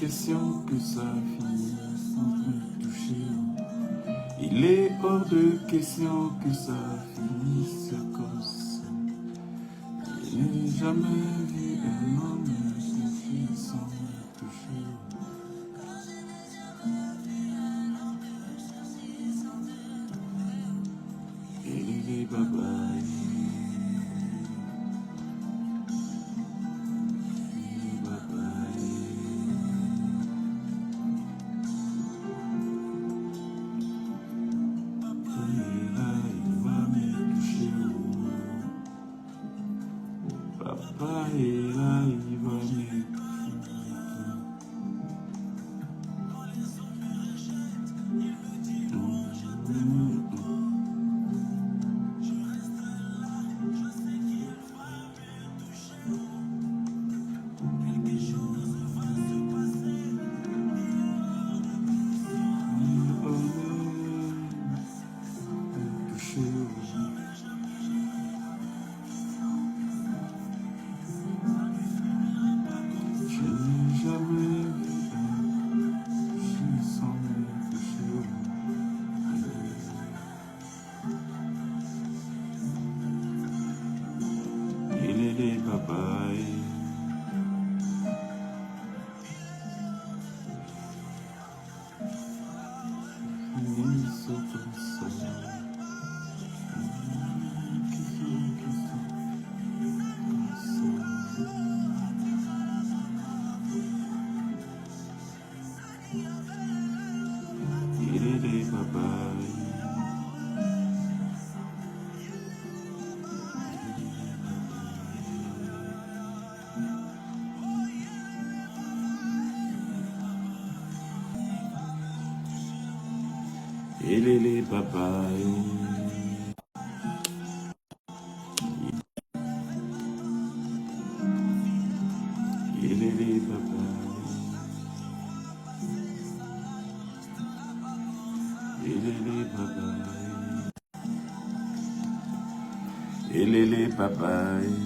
question que ça finisse sans me toucher. Il est hors de question que ça finisse comme ça. Je n'ai jamais vu un homme souffrir sans me toucher. Et les babayes. Les babayes. Les babayes.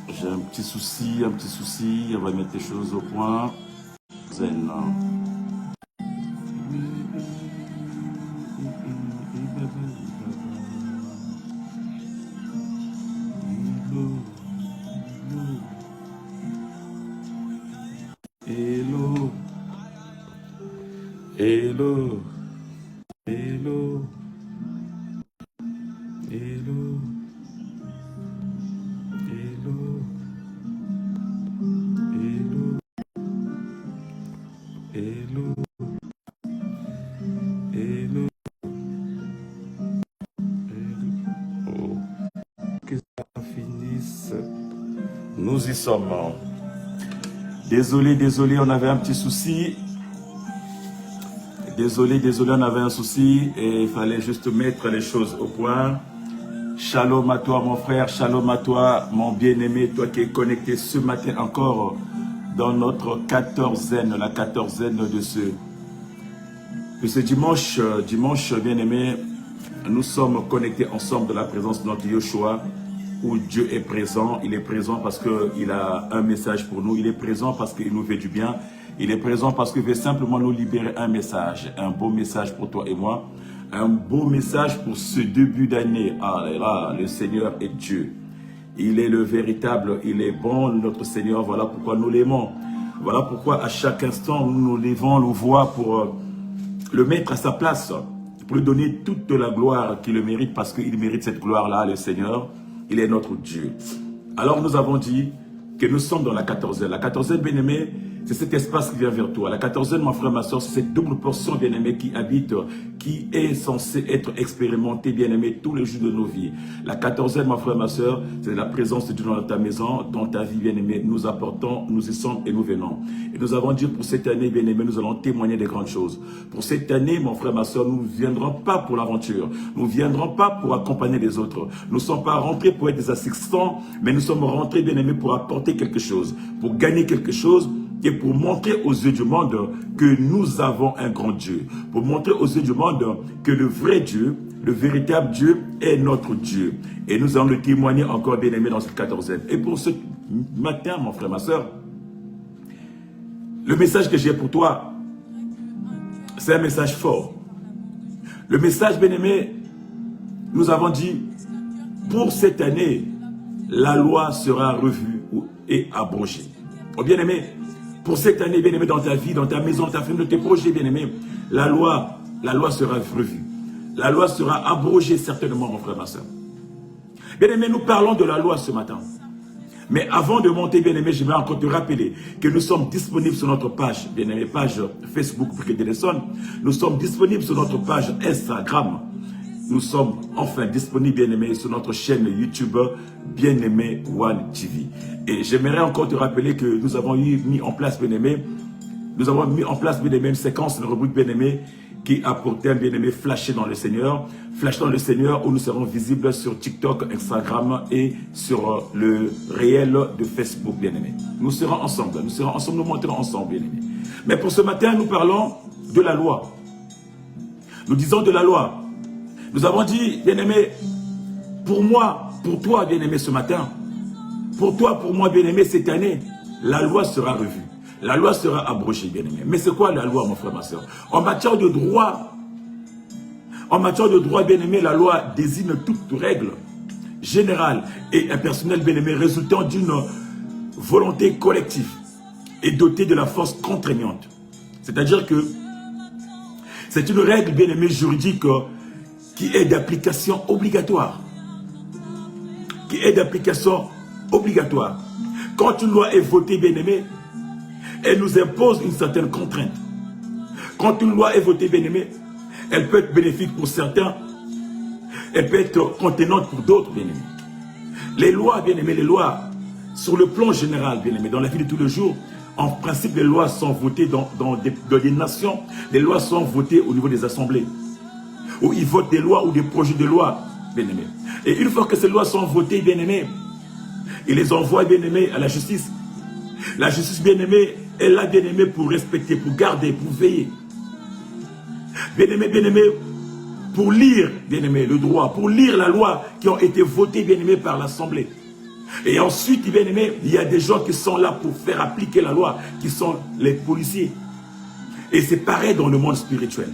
J'ai un petit souci, on va mettre les choses au point. Zen. Hello. Hello. Hello. Hello. Nous y sommes. Désolé, on avait un petit souci. Désolé, on avait un souci et il fallait juste mettre les choses au point. Shalom à toi mon frère, shalom à toi mon bien-aimé, toi qui es connecté ce matin encore dans notre quatorzaine, la quatorzaine de ce dimanche bien-aimé. Nous sommes connectés ensemble dans la présence de notre Yoshua, où Dieu est présent. Il est présent parce qu'il a un message pour nous. Il est présent parce qu'il nous fait du bien. Il est présent parce qu'il veut simplement nous libérer un message. Un beau message pour toi et moi. Un beau message pour ce début d'année. Ah là là, le Seigneur est Dieu. Il est le véritable, il est bon, notre Seigneur. Voilà pourquoi nous l'aimons. Voilà pourquoi à chaque instant, nous nous levons nos voix pour le mettre à sa place. Pour lui donner toute la gloire qu'il le mérite, parce qu'il mérite cette gloire-là, le Seigneur. Il est notre Dieu. Alors nous avons dit que nous sommes dans la quatorzaine. La quatorzaine, bien-aimé, c'est cet espace qui vient vers toi. La quatorzaine, mon frère, ma soeur, c'est cette double portion, bien-aimé, qui habite, qui est censée être expérimentée, bien-aimé, tous les jours de nos vies. La quatorzaine, mon frère, ma soeur, c'est la présence de Dieu dans ta maison, dans ta vie, bien-aimé. Nous apportons, nous y sommes et nous venons. Et nous avons dit pour cette année, bien-aimé, nous allons témoigner des grandes choses. Pour cette année, mon frère, ma soeur, nous ne viendrons pas pour l'aventure. Nous ne viendrons pas pour accompagner les autres. Nous ne sommes pas rentrés pour être des assistants, mais nous sommes rentrés, bien-aimé, pour apporter quelque chose, pour gagner quelque chose, et pour montrer aux yeux du monde que nous avons un grand Dieu. Pour montrer aux yeux du monde que le vrai Dieu, le véritable Dieu est notre Dieu. Et nous allons le témoigner encore, bien-aimé, dans cette 14e. Et pour ce matin, mon frère, ma soeur, le message que j'ai pour toi, c'est un message fort. Le message, bien-aimé, nous avons dit, pour cette année, la loi sera revue et abrogée. Oh, bien-aimé, pour cette année, bien-aimé, dans ta vie, dans ta maison, dans ta famille, dans tes projets, bien-aimé, la loi sera revue. La loi sera abrogée certainement, mon frère, ma soeur. Bien-aimé, nous parlons de la loi ce matin. Mais avant de monter, bien-aimé, je vais encore te rappeler que nous sommes disponibles sur notre page, bien-aimé, page Facebook Briquet de Nelson. Nous sommes disponibles sur notre page Instagram. Nous sommes enfin disponibles, bien-aimé, sur notre chaîne YouTube, Bien-Aimé One TV. Et j'aimerais encore te rappeler que nous avons mis en place, bien-aimé, une séquence, une rubrique, bien-aimé, qui a pour thème, bien-aimé, flasher dans le Seigneur. Flasher dans le Seigneur, où nous serons visibles sur TikTok, Instagram et sur le réel de Facebook, bien-aimé. Nous serons ensemble, nous monterons ensemble, bien-aimé. Mais pour ce matin, nous parlons de la loi. Nous disons de la loi. Nous avons dit, bien-aimé, pour moi, pour toi, bien-aimé, ce matin, pour toi, pour moi, bien-aimé, cette année, la loi sera revue. La loi sera abrogée, bien-aimé. Mais c'est quoi la loi, mon frère, ma soeur? En matière de droit, bien-aimé, la loi désigne toute règle générale et impersonnelle, bien-aimé, résultant d'une volonté collective et dotée de la force contraignante. C'est-à-dire que c'est une règle, bien-aimé, juridique qui est d'application obligatoire. Quand une loi est votée, bien-aimé, elle nous impose une certaine contrainte. Quand une loi est votée, bien-aimé, elle peut être bénéfique pour certains, elle peut être contenante pour d'autres, bien-aimé. Les lois, bien-aimé, les lois, sur le plan général, bien-aimé, dans la vie de tous les jours, en principe, les lois sont votées dans des nations, les lois sont votées au niveau des assemblées, où ils votent des lois ou des projets de loi, bien-aimé. Et une fois que ces lois sont votées, bien-aimé, ils les envoient, bien-aimé, à la justice. La justice, bien-aimé, est là, bien-aimé, pour respecter, pour garder, pour veiller. Bien-aimé, pour lire, bien-aimé, le droit, pour lire la loi qui ont été votées, bien-aimé, par l'Assemblée. Et ensuite, bien-aimé, il y a des gens qui sont là pour faire appliquer la loi, qui sont les policiers. Et c'est pareil dans le monde spirituel.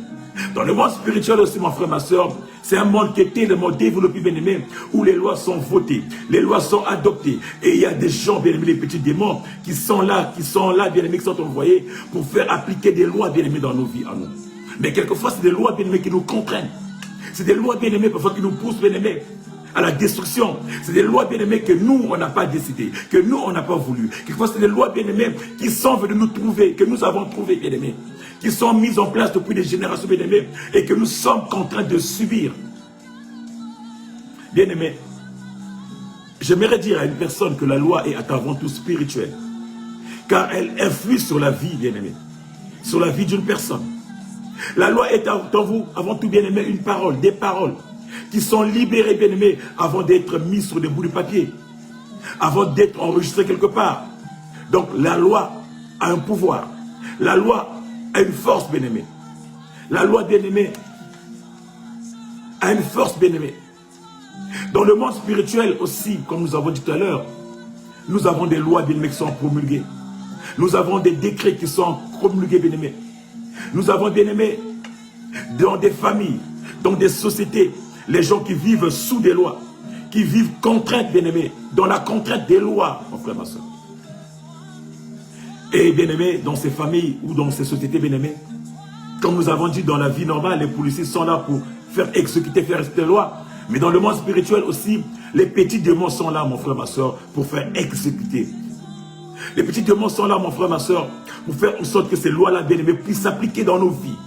Dans le monde spirituel aussi, mon frère, ma soeur, c'est un monde qui est tellement développé, bien-aimé, où les lois sont votées, les lois sont adoptées. Et il y a des gens, bien-aimés, les petits démons, qui sont là, bien-aimés, qui sont envoyés pour faire appliquer des lois, bien-aimés, dans nos vies à nous. Mais quelquefois, c'est des lois, bien-aimés, qui nous contraignent. C'est des lois, bien-aimés, parfois qui nous poussent, bien-aimés, à la destruction. C'est des lois, bien-aimés, que nous, on n'a pas décidé, que nous, on n'a pas voulu. Quelquefois, c'est des lois, bien-aimés, qui sont venues nous trouver, que nous avons trouvées, bien-aimés, qui sont mises en place depuis des générations, bien-aimés, et que nous sommes contraints de subir. Bien-aimés, j'aimerais dire à une personne que la loi est avant tout spirituelle, car elle influe sur la vie, bien-aimés, sur la vie d'une personne. La loi est en vous, avant tout, bien-aimé, une parole, des paroles qui sont libérées, bien-aimé, avant d'être mises sur des bouts de papier, avant d'être enregistrées quelque part. Donc la loi a un pouvoir. La loi a une force, bien-aimé. La loi, bien-aimé, a une force, bien-aimé. Dans le monde spirituel aussi, comme nous avons dit tout à l'heure, nous avons des lois, bien-aimé, qui sont promulguées. Nous avons des décrets qui sont promulgués, bien-aimé. Nous avons, bien-aimés, dans des familles, dans des sociétés, les gens qui vivent sous des lois, qui vivent contraintes, bien-aimés, dans la contrainte des lois, mon frère, ma soeur. Et, bien-aimés, dans ces familles ou dans ces sociétés, bien-aimés, comme nous avons dit, dans la vie normale, les policiers sont là pour faire exécuter, faire respecter les lois. Mais dans le monde spirituel aussi, les petits démons sont là, mon frère, ma soeur, pour faire exécuter. Les petits démons sont là, mon frère, ma soeur, pour faire en sorte que ces lois-là, bien-aimés, puissent s'appliquer dans nos vies.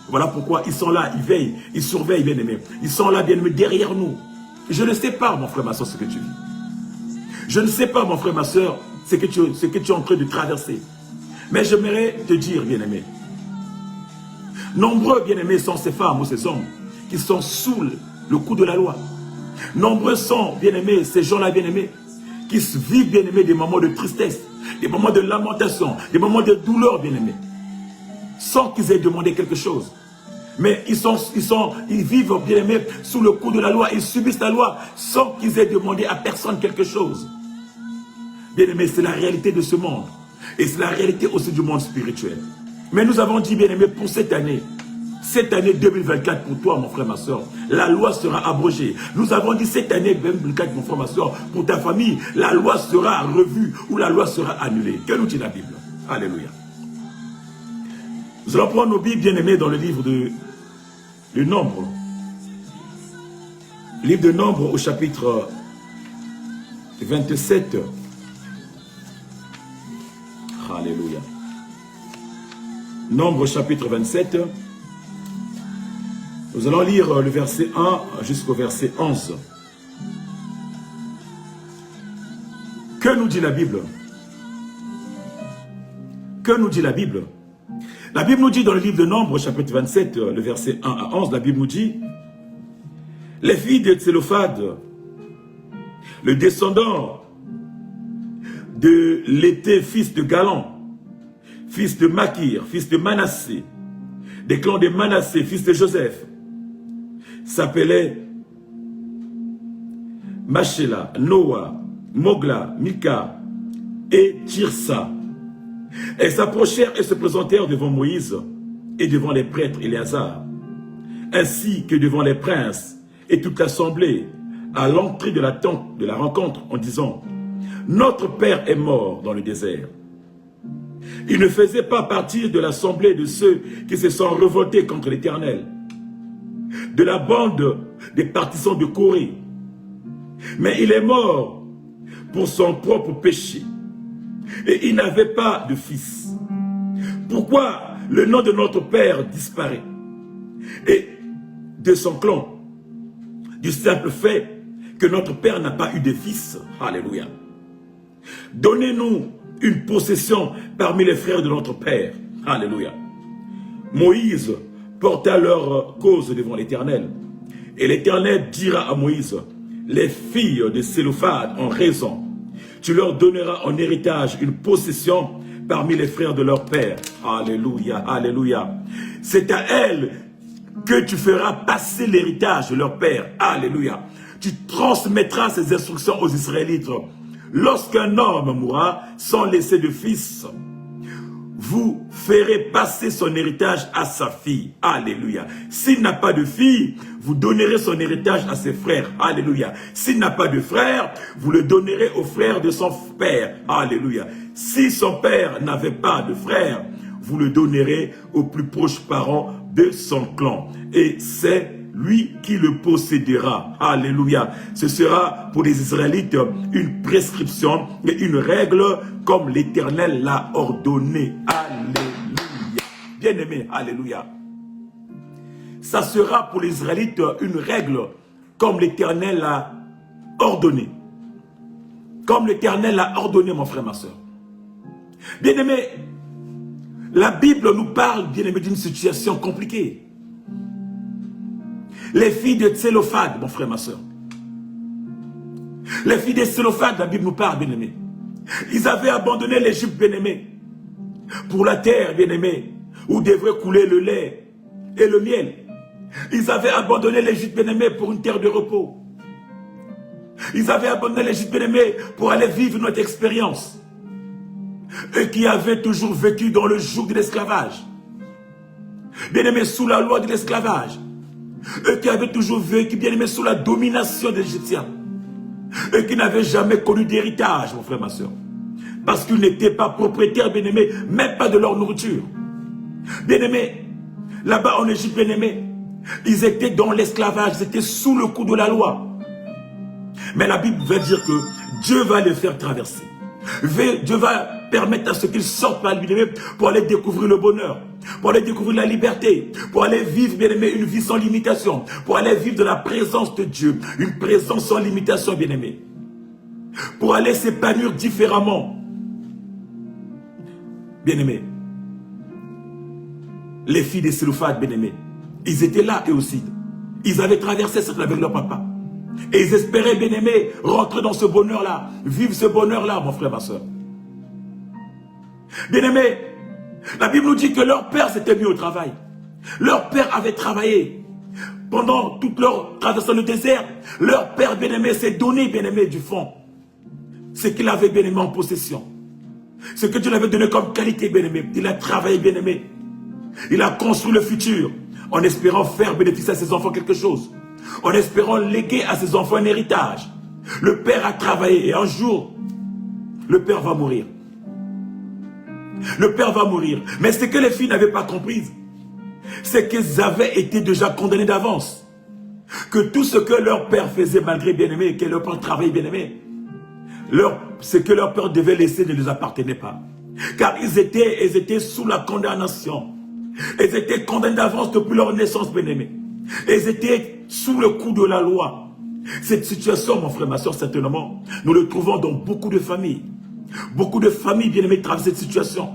Voilà pourquoi ils sont là, ils veillent, ils surveillent, bien-aimés. Ils sont là, bien-aimés, derrière nous. Je ne sais pas, mon frère, ma soeur, ce que tu vis. Je ne sais pas, mon frère, ma soeur, ce que tu es en train de traverser. Mais j'aimerais te dire, bien-aimé, nombreux, bien-aimés, sont ces femmes ou ces hommes qui sont sous le coup de la loi. Nombreux sont, bien-aimés, ces gens-là, bien-aimés, qui vivent, bien-aimés, des moments de tristesse, des moments de lamentation, des moments de douleur, bien-aimés, sans qu'ils aient demandé quelque chose. Mais ils vivent, bien aimés, sous le coup de la loi. Ils subissent la loi sans qu'ils aient demandé à personne quelque chose. Bien aimé, c'est la réalité de ce monde. Et c'est la réalité aussi du monde spirituel. Mais nous avons dit, bien aimé, pour cette année 2024 pour toi, mon frère, ma soeur, la loi sera abrogée. Nous avons dit cette année 2024, mon frère, ma soeur, pour ta famille, la loi sera revue ou la loi sera annulée. Que nous dit la Bible? Alléluia. Nous allons prendre nos Bibles, bien aimés, dans le livre de Nombre. Livre de Nombre au chapitre 27. Alléluia. Nombre chapitre 27. Nous allons lire le verset 1 jusqu'au verset 11. Que nous dit la Bible? Que nous dit la Bible? La Bible nous dit dans le livre de Nombre, chapitre 27, le verset 1 à 11, la Bible nous dit: les filles de Tsélophade, le descendant de Lété, fils de Galan, fils de Makir, fils de Manassé, des clans de Manassé, fils de Joseph, s'appelait Machéla, Noah, Mogla, Mika et Tirsa. Elles s'approchèrent et se présentèrent devant Moïse et devant les prêtres Éléazar, ainsi que devant les princes et toute l'assemblée, à l'entrée de la tente de la rencontre, en disant: notre père est mort dans le désert. Il ne faisait pas partie de l'assemblée de ceux qui se sont révoltés contre l'Éternel, de la bande des partisans de Corée, mais il est mort pour son propre péché, et il n'avait pas de fils. Pourquoi le nom de notre père disparaît, et de son clan, du simple fait que notre père n'a pas eu de fils? Alléluia. Donnez-nous une possession parmi les frères de notre père. Alléluia. Moïse porta leur cause devant l'Éternel, et l'Éternel dira à Moïse: les filles de Tsélophade ont raison. Tu leur donneras en héritage une possession parmi les frères de leur père. Alléluia, alléluia. C'est à elles que tu feras passer l'héritage de leur père. Alléluia. Tu transmettras ces instructions aux Israélites. Lorsqu'un homme mourra sans laisser de fils, vous ferez passer son héritage à sa fille. Alléluia. S'il n'a pas de fille, vous donnerez son héritage à ses frères. Alléluia. S'il n'a pas de frère, vous le donnerez aux frères de son père. Alléluia. Si son père n'avait pas de frère, vous le donnerez aux plus proches parents de son clan. Et c'est lui qui le possédera. Alléluia. Ce sera pour les Israélites une prescription et une règle comme l'Éternel l'a ordonné. Alléluia. Bien-aimé, alléluia. Ça sera pour les Israélites une règle comme l'Éternel l'a ordonné. Comme l'Éternel l'a ordonné, mon frère, ma soeur. Bien-aimé, la Bible nous parle, bien-aimé, d'une situation compliquée. Les filles de Tsélophade, mon frère, ma soeur. Les filles de Tsélophade, la Bible nous parle, bien-aimé. Ils avaient abandonné l'Égypte, bien-aimé, pour la terre, bien-aimé, où devrait couler le lait et le miel. Ils avaient abandonné l'Égypte, bien-aimé, pour une terre de repos. Ils avaient abandonné l'Égypte, bien-aimé, pour aller vivre notre expérience. Eux qui avaient toujours vécu dans le joug de l'esclavage. Bien-aimé, sous la loi de l'esclavage. Eux qui avaient toujours vécu, bien aimé, sous la domination des Égyptiens. Eux qui n'avaient jamais connu d'héritage, mon frère, ma soeur. Parce qu'ils n'étaient pas propriétaires, bien aimé, même pas de leur nourriture. Bien aimé, là-bas en Égypte, bien aimé, ils étaient dans l'esclavage, ils étaient sous le coup de la loi. Mais la Bible va dire que Dieu va les faire traverser. Dieu va permettre à ce qu'ils sortent par lui pour aller découvrir le bonheur, pour aller découvrir la liberté, pour aller vivre, bien aimé, une vie sans limitation, pour aller vivre de la présence de Dieu, une présence sans limitation, bien aimé, pour aller s'épanouir différemment. Bien aimé, les filles de Tsélophade, bien aimé, ils étaient là eux aussi. Ils avaient traversé ça avec leur papa. Et ils espéraient, bien aimé, rentrer dans ce bonheur-là, vivre ce bonheur-là, mon frère, ma soeur. Bien aimé, la Bible nous dit que leur père s'était mis au travail. Leur père avait travaillé. Pendant toute leur traversée le désert, leur père bien-aimé s'est donné, bien-aimé, du fond. Ce qu'il avait, bien-aimé, en possession. Ce que Dieu lui avait donné comme qualité, bien-aimé. Il a travaillé, bien-aimé. Il a construit le futur en espérant faire bénéficier à ses enfants quelque chose. En espérant léguer à ses enfants un héritage. Le père a travaillé et un jour, le père va mourir. Le père va mourir. Mais ce que les filles n'avaient pas compris, c'est qu'ils avaient été déjà condamnés d'avance. Que tout ce que leur père faisait malgré bien-aimé, que leur père travaillait bien-aimé, ce que leur père devait laisser ne les appartenait pas. Car ils étaient sous la condamnation. Ils étaient condamnés d'avance depuis leur naissance, bien-aimé. Ils étaient sous le coup de la loi. Cette situation, mon frère, ma soeur, certainement, nous le trouvons dans beaucoup de familles. Beaucoup de familles, bien-aimées, traversent cette situation.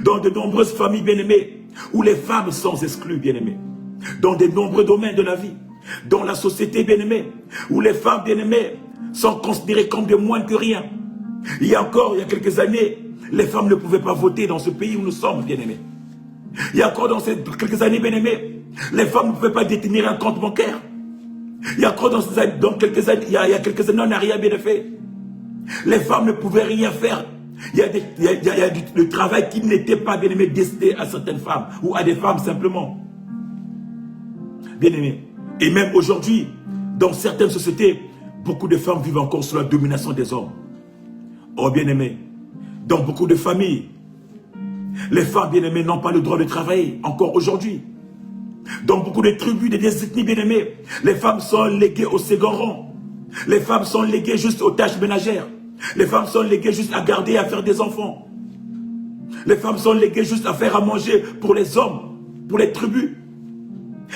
Dans de nombreuses familles, bien-aimées, où les femmes sont exclues, bien-aimées. Dans de nombreux domaines de la vie. Dans la société, bien-aimée, où les femmes, bien-aimées, sont considérées comme des moins que rien. Il y a quelques années, les femmes ne pouvaient pas voter dans ce pays où nous sommes, bien-aimés. Il y a encore quelques années, bien-aimés, les femmes ne pouvaient pas détenir un compte bancaire. Il y a encore quelques années, il y a quelques années, on n'a rien bien fait. Les femmes ne pouvaient rien faire. Il y a le travail qui n'était pas, bien-aimé, destiné à certaines femmes ou à des femmes simplement. Bien-aimé. Et même aujourd'hui, dans certaines sociétés, beaucoup de femmes vivent encore sous la domination des hommes. Oh, bien-aimé, dans beaucoup de familles, les femmes, bien-aimées, n'ont pas le droit de travailler, encore aujourd'hui. Dans beaucoup de tribus, des ethnies, bien-aimées, les femmes sont léguées au second rang. Les femmes sont léguées juste aux tâches ménagères. Les femmes sont léguées juste à garder et à faire des enfants. Les femmes sont léguées juste à faire à manger pour les hommes, pour les tribus.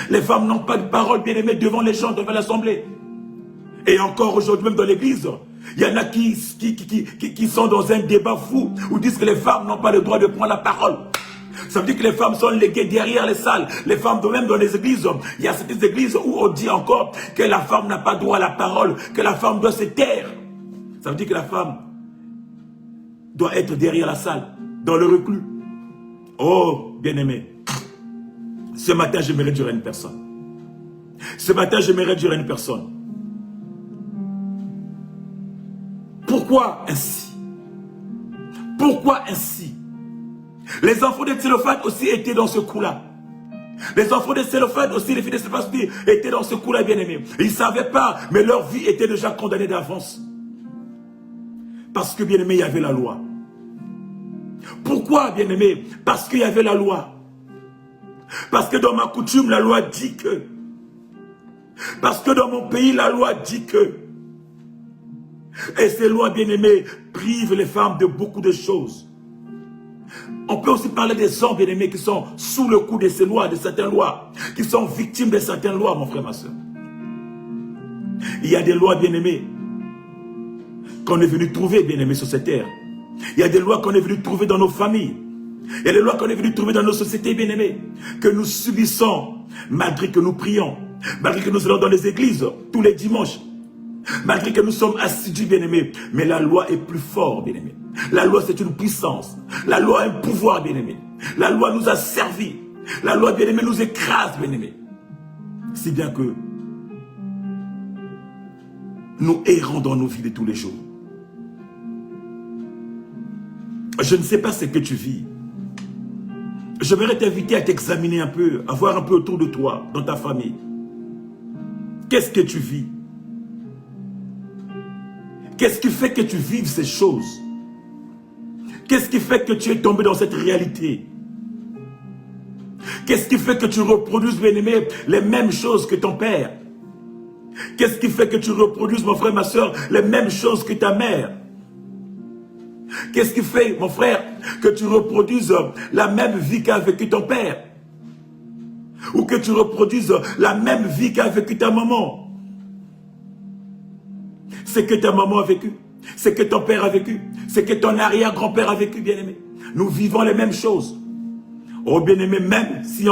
Les femmes n'ont pas de parole, bien-aimées, devant les gens, devant l'assemblée. Et encore aujourd'hui, même dans l'église, il y en a qui sont dans un débat fou, où disent que les femmes n'ont pas le droit de prendre la parole. Ça veut dire que les femmes sont léguées derrière les salles. Les femmes, même dans les églises, il y a certaines églises où on dit encore que la femme n'a pas droit à la parole, que la femme doit se taire. Ça veut dire que la femme doit être derrière la salle, dans le reclus. Oh, bien-aimé, ce matin, j'aimerais dire à une personne. Ce matin, j'aimerais dire à une personne. Pourquoi ainsi? Pourquoi ainsi? Les enfants de Tsélophane aussi étaient dans ce coup-là. Les enfants de Tsélophane aussi, les filles de Tsélophane étaient dans ce coup-là, bien-aimés. Ils ne savaient pas, mais leur vie était déjà condamnée d'avance. Parce que, bien-aimé, il y avait la loi. Pourquoi, bien-aimé? Parce qu'il y avait la loi. Parce que dans ma coutume, la loi dit que. Parce que dans mon pays, la loi dit que. Et ces lois, bien-aimées, privent les femmes de beaucoup de choses. On peut aussi parler des hommes, bien-aimés, qui sont sous le coup de ces lois, de certaines lois, qui sont victimes de certaines lois, mon frère, ma soeur. Il y a des lois, bien-aimées, qu'on est venu trouver, bien-aimés, sur cette terre. Il y a des lois qu'on est venu trouver dans nos familles. Il y a des lois qu'on est venu trouver dans nos sociétés, bien-aimés, que nous subissons, malgré que nous prions, malgré que nous allons dans les églises tous les dimanches, malgré que nous sommes assidus, bien-aimés. Mais la loi est plus forte, bien-aimés. La loi, c'est une puissance. La loi a un pouvoir, bien-aimés. La loi nous a servi. La loi, bien-aimés, nous écrase, bien-aimés. Si bien que nous errons dans nos vies de tous les jours. Je ne sais pas ce que tu vis. J'aimerais t'inviter à t'examiner un peu, à voir un peu autour de toi, dans ta famille. Qu'est-ce que tu vis? Qu'est-ce qui fait que tu vives ces choses? Qu'est-ce qui fait que tu es tombé dans cette réalité? Qu'est-ce qui fait que tu reproduises, bien-aimé, les mêmes choses que ton père? Qu'est-ce qui fait que tu reproduises, mon frère, ma soeur, les mêmes choses que ta mère? Qu'est-ce qui fait, mon frère, que tu reproduises la même vie qu'a vécu ton père? Ou que tu reproduises la même vie qu'a vécu ta maman? C'est que ta maman a vécu, c'est que ton père a vécu, c'est que ton arrière-grand-père a vécu, bien-aimé. Nous vivons les mêmes choses. Oh, bien-aimé, même si il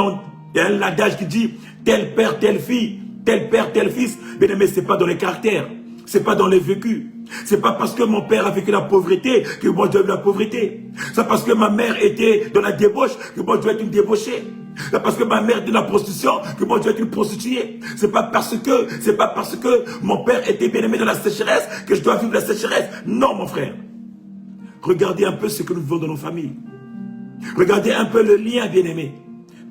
y a un adage qui dit tel père, telle fille, tel père, tel fils, bien-aimé, ce n'est pas dans les caractères, ce n'est pas dans les vécus. Ce n'est pas parce que mon père a vécu la pauvreté que moi je dois vivre la pauvreté. C'est parce que ma mère était dans la débauche que moi je dois être une débauchée. C'est parce que ma mère est de la prostitution que moi je vais être une prostituée. C'est pas parce que mon père était bien-aimé dans la sécheresse que je dois vivre la sécheresse. Non, mon frère. Regardez un peu ce que nous vivons dans nos familles. Regardez un peu le lien, bien-aimé.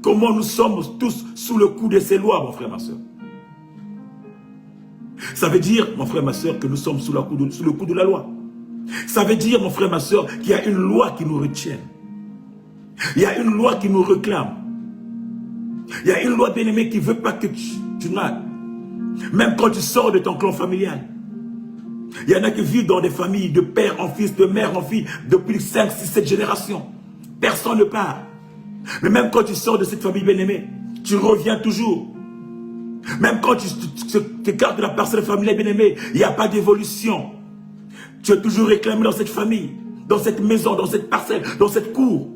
Comment nous sommes tous sous le coup de ces lois, mon frère, ma soeur. Ça veut dire, mon frère, ma soeur, que nous sommes sous le coup de la loi. Ça veut dire, mon frère, ma soeur, qu'il y a une loi qui nous retient. Il y a une loi qui nous réclame. Il y a une loi, bien-aimé, qui ne veut pas que tu n'ailles. Même quand tu sors de ton clan familial. Il y en a qui vivent dans des familles de père en fils, de mère en fille, depuis 5, 6, 7 générations. Personne ne part. Mais même quand tu sors de cette famille bien-aimée, tu reviens toujours. Même quand tu écartes de la parcelle familiale bien-aimée, il n'y a pas d'évolution. Tu es toujours réclamé dans cette famille, dans cette maison, dans cette parcelle, dans cette cour.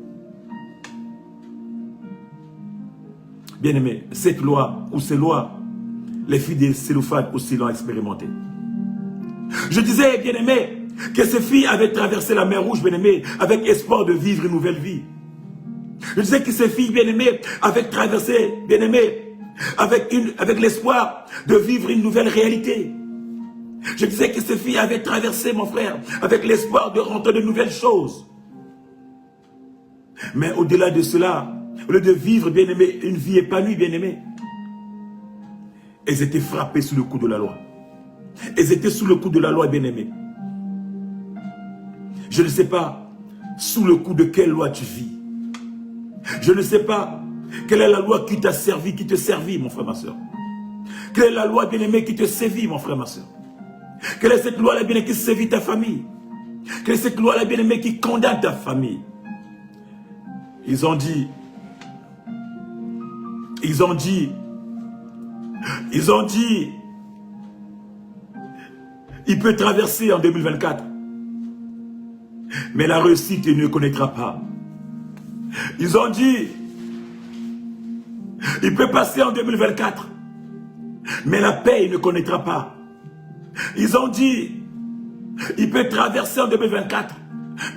Bien-aimé, cette loi ou ces lois, les filles des Sélophades aussi l'ont expérimenté. Je disais, bien-aimé, que ces filles avaient traversé la mer Rouge, bien-aimé, avec espoir de vivre une nouvelle vie. Je disais que ces filles, bien-aimées, avaient traversé, bien-aimé, avec l'espoir de vivre une nouvelle réalité. Je disais que ces filles avaient traversé, mon frère, avec l'espoir de rentrer de nouvelles choses. Mais au-delà de cela, au lieu de vivre, bien-aimé, une vie épanouie, bien-aimé, elles étaient frappées sous le coup de la loi. Elles étaient sous le coup de la loi, bien-aimé. Je ne sais pas sous le coup de quelle loi tu vis. Je ne sais pas quelle est la loi qui t'a servi, qui te servit, mon frère, ma soeur. Quelle est la loi, bien-aimé, qui te sévit, mon frère, ma soeur. Quelle est cette loi-là, bien-aimé, qui sévit ta famille. Quelle est cette loi-là, bien-aimé, qui condamne ta famille. Ils ont dit, il peut traverser en 2024, mais la réussite, il ne connaîtra pas. Ils ont dit, il peut passer en 2024, mais la paix, il ne connaîtra pas. Ils ont dit, il peut traverser en 2024,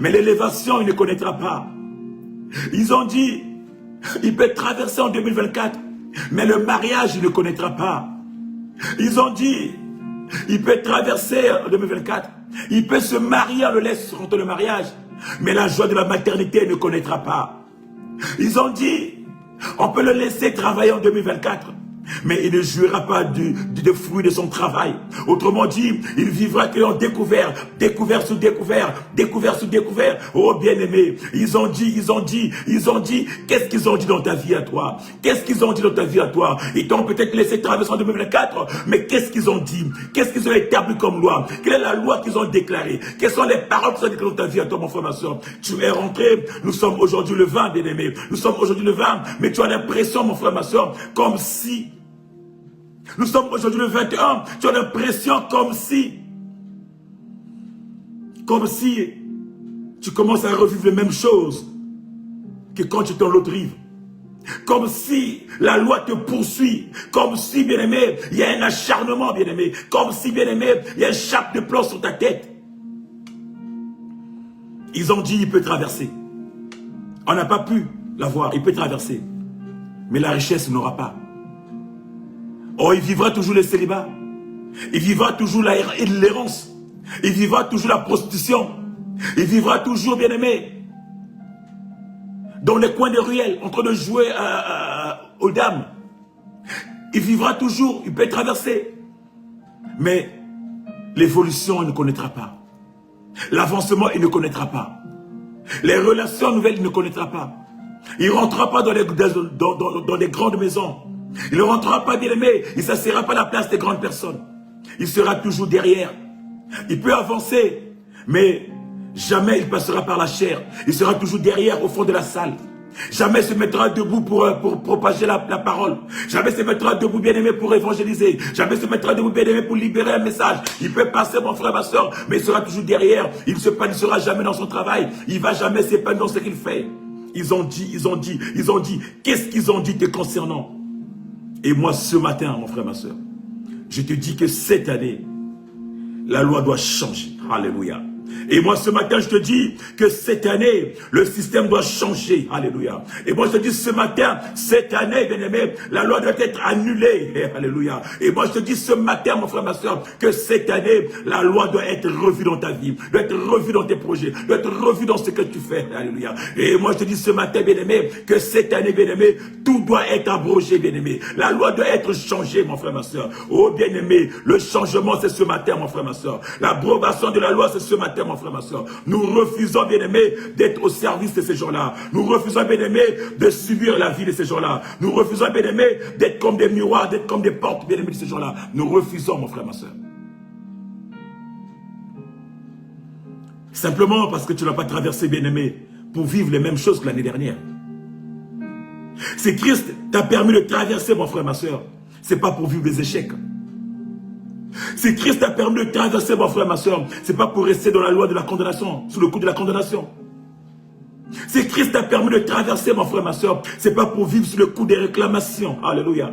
mais l'élévation, il ne connaîtra pas. Ils ont dit, il peut traverser en 2024, mais le mariage, il ne connaîtra pas. Ils ont dit, il peut traverser en 2024, il peut se marier, on le laisse rentrer le mariage, mais la joie de la maternité, il ne connaîtra pas. Ils ont dit, on peut le laisser travailler en 2024, mais il ne jouira pas du fruit de son travail. Autrement dit, il vivra qu'en découvert, découvert sur découvert, découvert sur découvert. Oh bien-aimé, ils ont dit, qu'est-ce qu'ils ont dit dans ta vie à toi? Qu'est-ce qu'ils ont dit dans ta vie à toi? Ils t'ont peut-être laissé traverser en 2024, mais qu'est-ce qu'ils ont dit? Qu'est-ce qu'ils ont établi comme loi? Quelle est la loi qu'ils ont déclarée? Quelles sont les paroles qui sont déclarées dans ta vie à toi, mon frère, ma soeur? Tu es rentré, nous sommes aujourd'hui le 20, bien-aimé. Nous sommes aujourd'hui le 20, mais tu as l'impression, mon frère, ma soeur, comme si... Nous sommes aujourd'hui le 21, tu as l'impression comme si tu commences à revivre les mêmes choses que quand tu étais dans l'autre rive. Comme si la loi te poursuit, comme si, bien-aimé, il y a un acharnement, bien-aimé, comme si, bien-aimé, il y a une chape de plomb sur ta tête. Ils ont dit, il peut traverser. On n'a pas pu la voir, il peut traverser. Mais la richesse n'aura pas. Oh, il vivra toujours le célibat. Il vivra toujours l'errance. Il vivra toujours la prostitution. Il vivra toujours, bien-aimé, dans les coins des ruelles, en train de jouer aux dames. Il vivra toujours, il peut traverser. Mais l'évolution, il ne connaîtra pas. L'avancement, il ne connaîtra pas. Les relations nouvelles, il ne connaîtra pas. Il ne rentrera pas dans les grandes maisons. Il ne rentrera pas, bien-aimé, il ne s'assiera pas à la place des grandes personnes. Il sera toujours derrière. Il peut avancer, mais jamais il passera par la chair. Il sera toujours derrière, au fond de la salle. Jamais se mettra debout pour propager la parole. Jamais se mettra debout, bien-aimé, pour évangéliser. Jamais se mettra debout, bien-aimé, pour libérer un message. Il peut passer, mon frère, ma soeur, mais il sera toujours derrière. Il ne s'épanouira jamais dans son travail. Il ne va jamais s'épanouir dans ce qu'il fait. Ils ont dit. Qu'est-ce qu'ils ont dit te concernant? Et moi, ce matin, mon frère, ma soeur, je te dis que cette année, la loi doit changer. Alléluia. Et moi, ce matin, je te dis que cette année, le système doit changer. Alléluia. Et moi, je te dis ce matin, cette année, bien-aimé, la loi doit être annulée. Alléluia. Et moi, je te dis ce matin, mon frère, ma soeur, que cette année, la loi doit être revue dans ta vie, doit être revue dans tes projets, doit être revue dans ce que tu fais. Alléluia. Et moi, je te dis ce matin, bien-aimé, que cette année, bien-aimé, tout doit être abrogé, bien-aimé. La loi doit être changée, mon frère, ma soeur. Oh, bien-aimé, le changement, c'est ce matin, mon frère, ma soeur. L'abrogation de la loi, c'est ce matin, mon frère, ma soeur. Nous refusons, bien-aimés, d'être au service de ces gens-là. Nous refusons, bien-aimés, de subir la vie de ces gens-là. Nous refusons, bien-aimés, d'être comme des miroirs, d'être comme des portes, bien-aimés, de ces gens-là. Nous refusons, mon frère, ma soeur. Simplement parce que tu n'as pas traversé, bien-aimé, pour vivre les mêmes choses que l'année dernière. Si Christ t'a permis de traverser, mon frère, ma soeur, c'est pas pour vivre des échecs. Si Christ t'a permis de traverser, mon frère, ma soeur, c'est pas pour rester dans la loi de la condamnation, sous le coup de la condamnation. Si Christ t'a permis de traverser, mon frère, ma soeur, c'est pas pour vivre sous le coup des réclamations. Alléluia.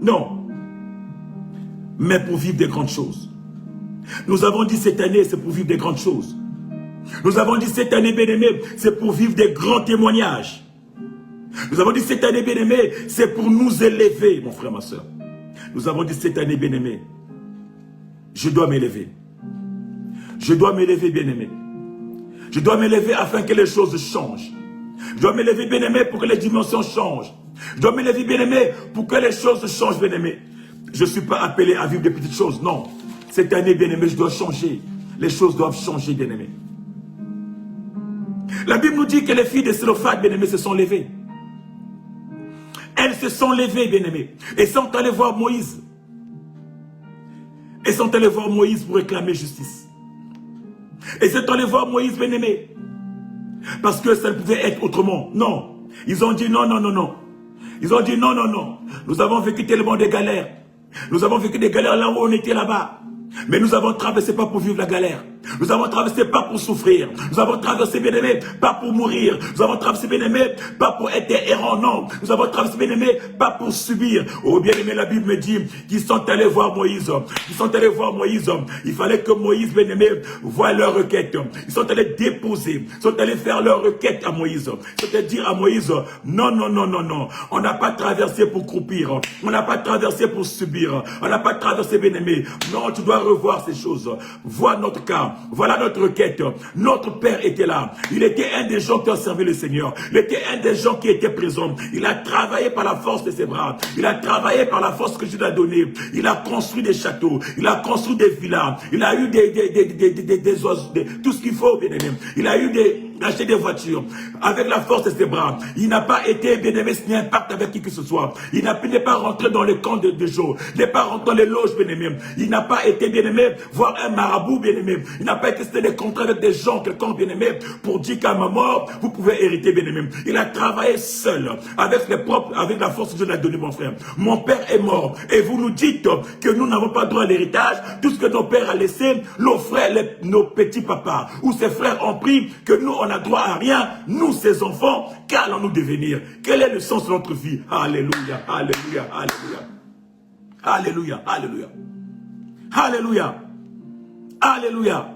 Non. Mais pour vivre des grandes choses. Nous avons dit cette année, c'est pour vivre des grandes choses. Nous avons dit cette année, bien-aimé, c'est pour vivre des grands témoignages. Nous avons dit cette année, bien-aimé, c'est pour nous élever, mon frère, ma soeur. Nous avons dit cette année, bien-aimé, je dois m'élever. Je dois m'élever, bien-aimé. Je dois m'élever afin que les choses changent. Je dois m'élever, bien-aimé, pour que les dimensions changent. Je dois m'élever, bien-aimé, pour que les choses changent, bien-aimé. Je ne suis pas appelé à vivre des petites choses, non. Cette année, bien-aimé, je dois changer. Les choses doivent changer, bien-aimé. La Bible nous dit que les filles de Sélophate, bien-aimé, se sont levées. Elles se sont levées, bien-aimées, et sont allées voir Moïse. Elles sont allées voir Moïse pour réclamer justice. Et sont allées voir Moïse, bien-aimé, parce que ça ne pouvait être autrement. Non. Ils ont dit non, non, non, non. Ils ont dit non, non, non. Nous avons vécu tellement de galères. Nous avons vécu des galères là où on était là-bas. Mais nous avons traversé pas pour vivre la galère. Nous avons traversé pas pour souffrir. Nous avons traversé, bien-aimé, pas pour mourir. Nous avons traversé, bien-aimé, pas pour être errant. Non. Nous avons traversé, bien-aimé, pas pour subir. Oh, bien-aimé, la Bible me dit qu'ils sont allés voir Moïse. Ils sont allés voir Moïse. Il fallait que Moïse, bien-aimé, voie leur requête. Ils sont allés déposer. Ils sont allés faire leur requête à Moïse. Ils sont allés dire à Moïse, non, non, non, non, non. On n'a pas traversé pour croupir. On n'a pas traversé pour subir. On n'a pas traversé, bien-aimé. Non, tu dois revoir ces choses. Vois notre cas. Voilà notre requête. Notre père était là. Il était un des gens qui ont servi le Seigneur. Il était un des gens qui était présent. Il a travaillé par la force de ses bras. Il a travaillé par la force que Dieu lui a donnée. Il a construit des châteaux. Il a construit des villas. Il a eu des oiseaux, tout ce qu'il faut, bien aimé. Il a eu acheté des voitures avec la force de ses bras. Il n'a pas été, bien aimé, signé un pacte avec qui que ce soit. Il n'est pas rentré dans les camps de jour. Il n'est pas rentré dans les loges, bien aimé. Il n'a pas été, bien aimé, voir un marabout, bien aimé. Il n'a pas été signé des contrats avec des gens, quelqu'un, bien aimé, pour dire qu'à ma mort, vous pouvez hériter, bien aimé. Il a travaillé seul, avec la force que Dieu lui a donnée, mon frère. Mon père est mort. Et vous nous dites que nous n'avons pas droit à l'héritage. Tout ce que nos pères ont laissé, nos frères, nos petits papas ou ses frères ont pris, que nous, on n'a droit à rien. Nous, ses enfants, qu'allons-nous devenir? Quel est le sens de notre vie? Alléluia, alléluia, alléluia. Alléluia, alléluia. Alléluia. Alléluia.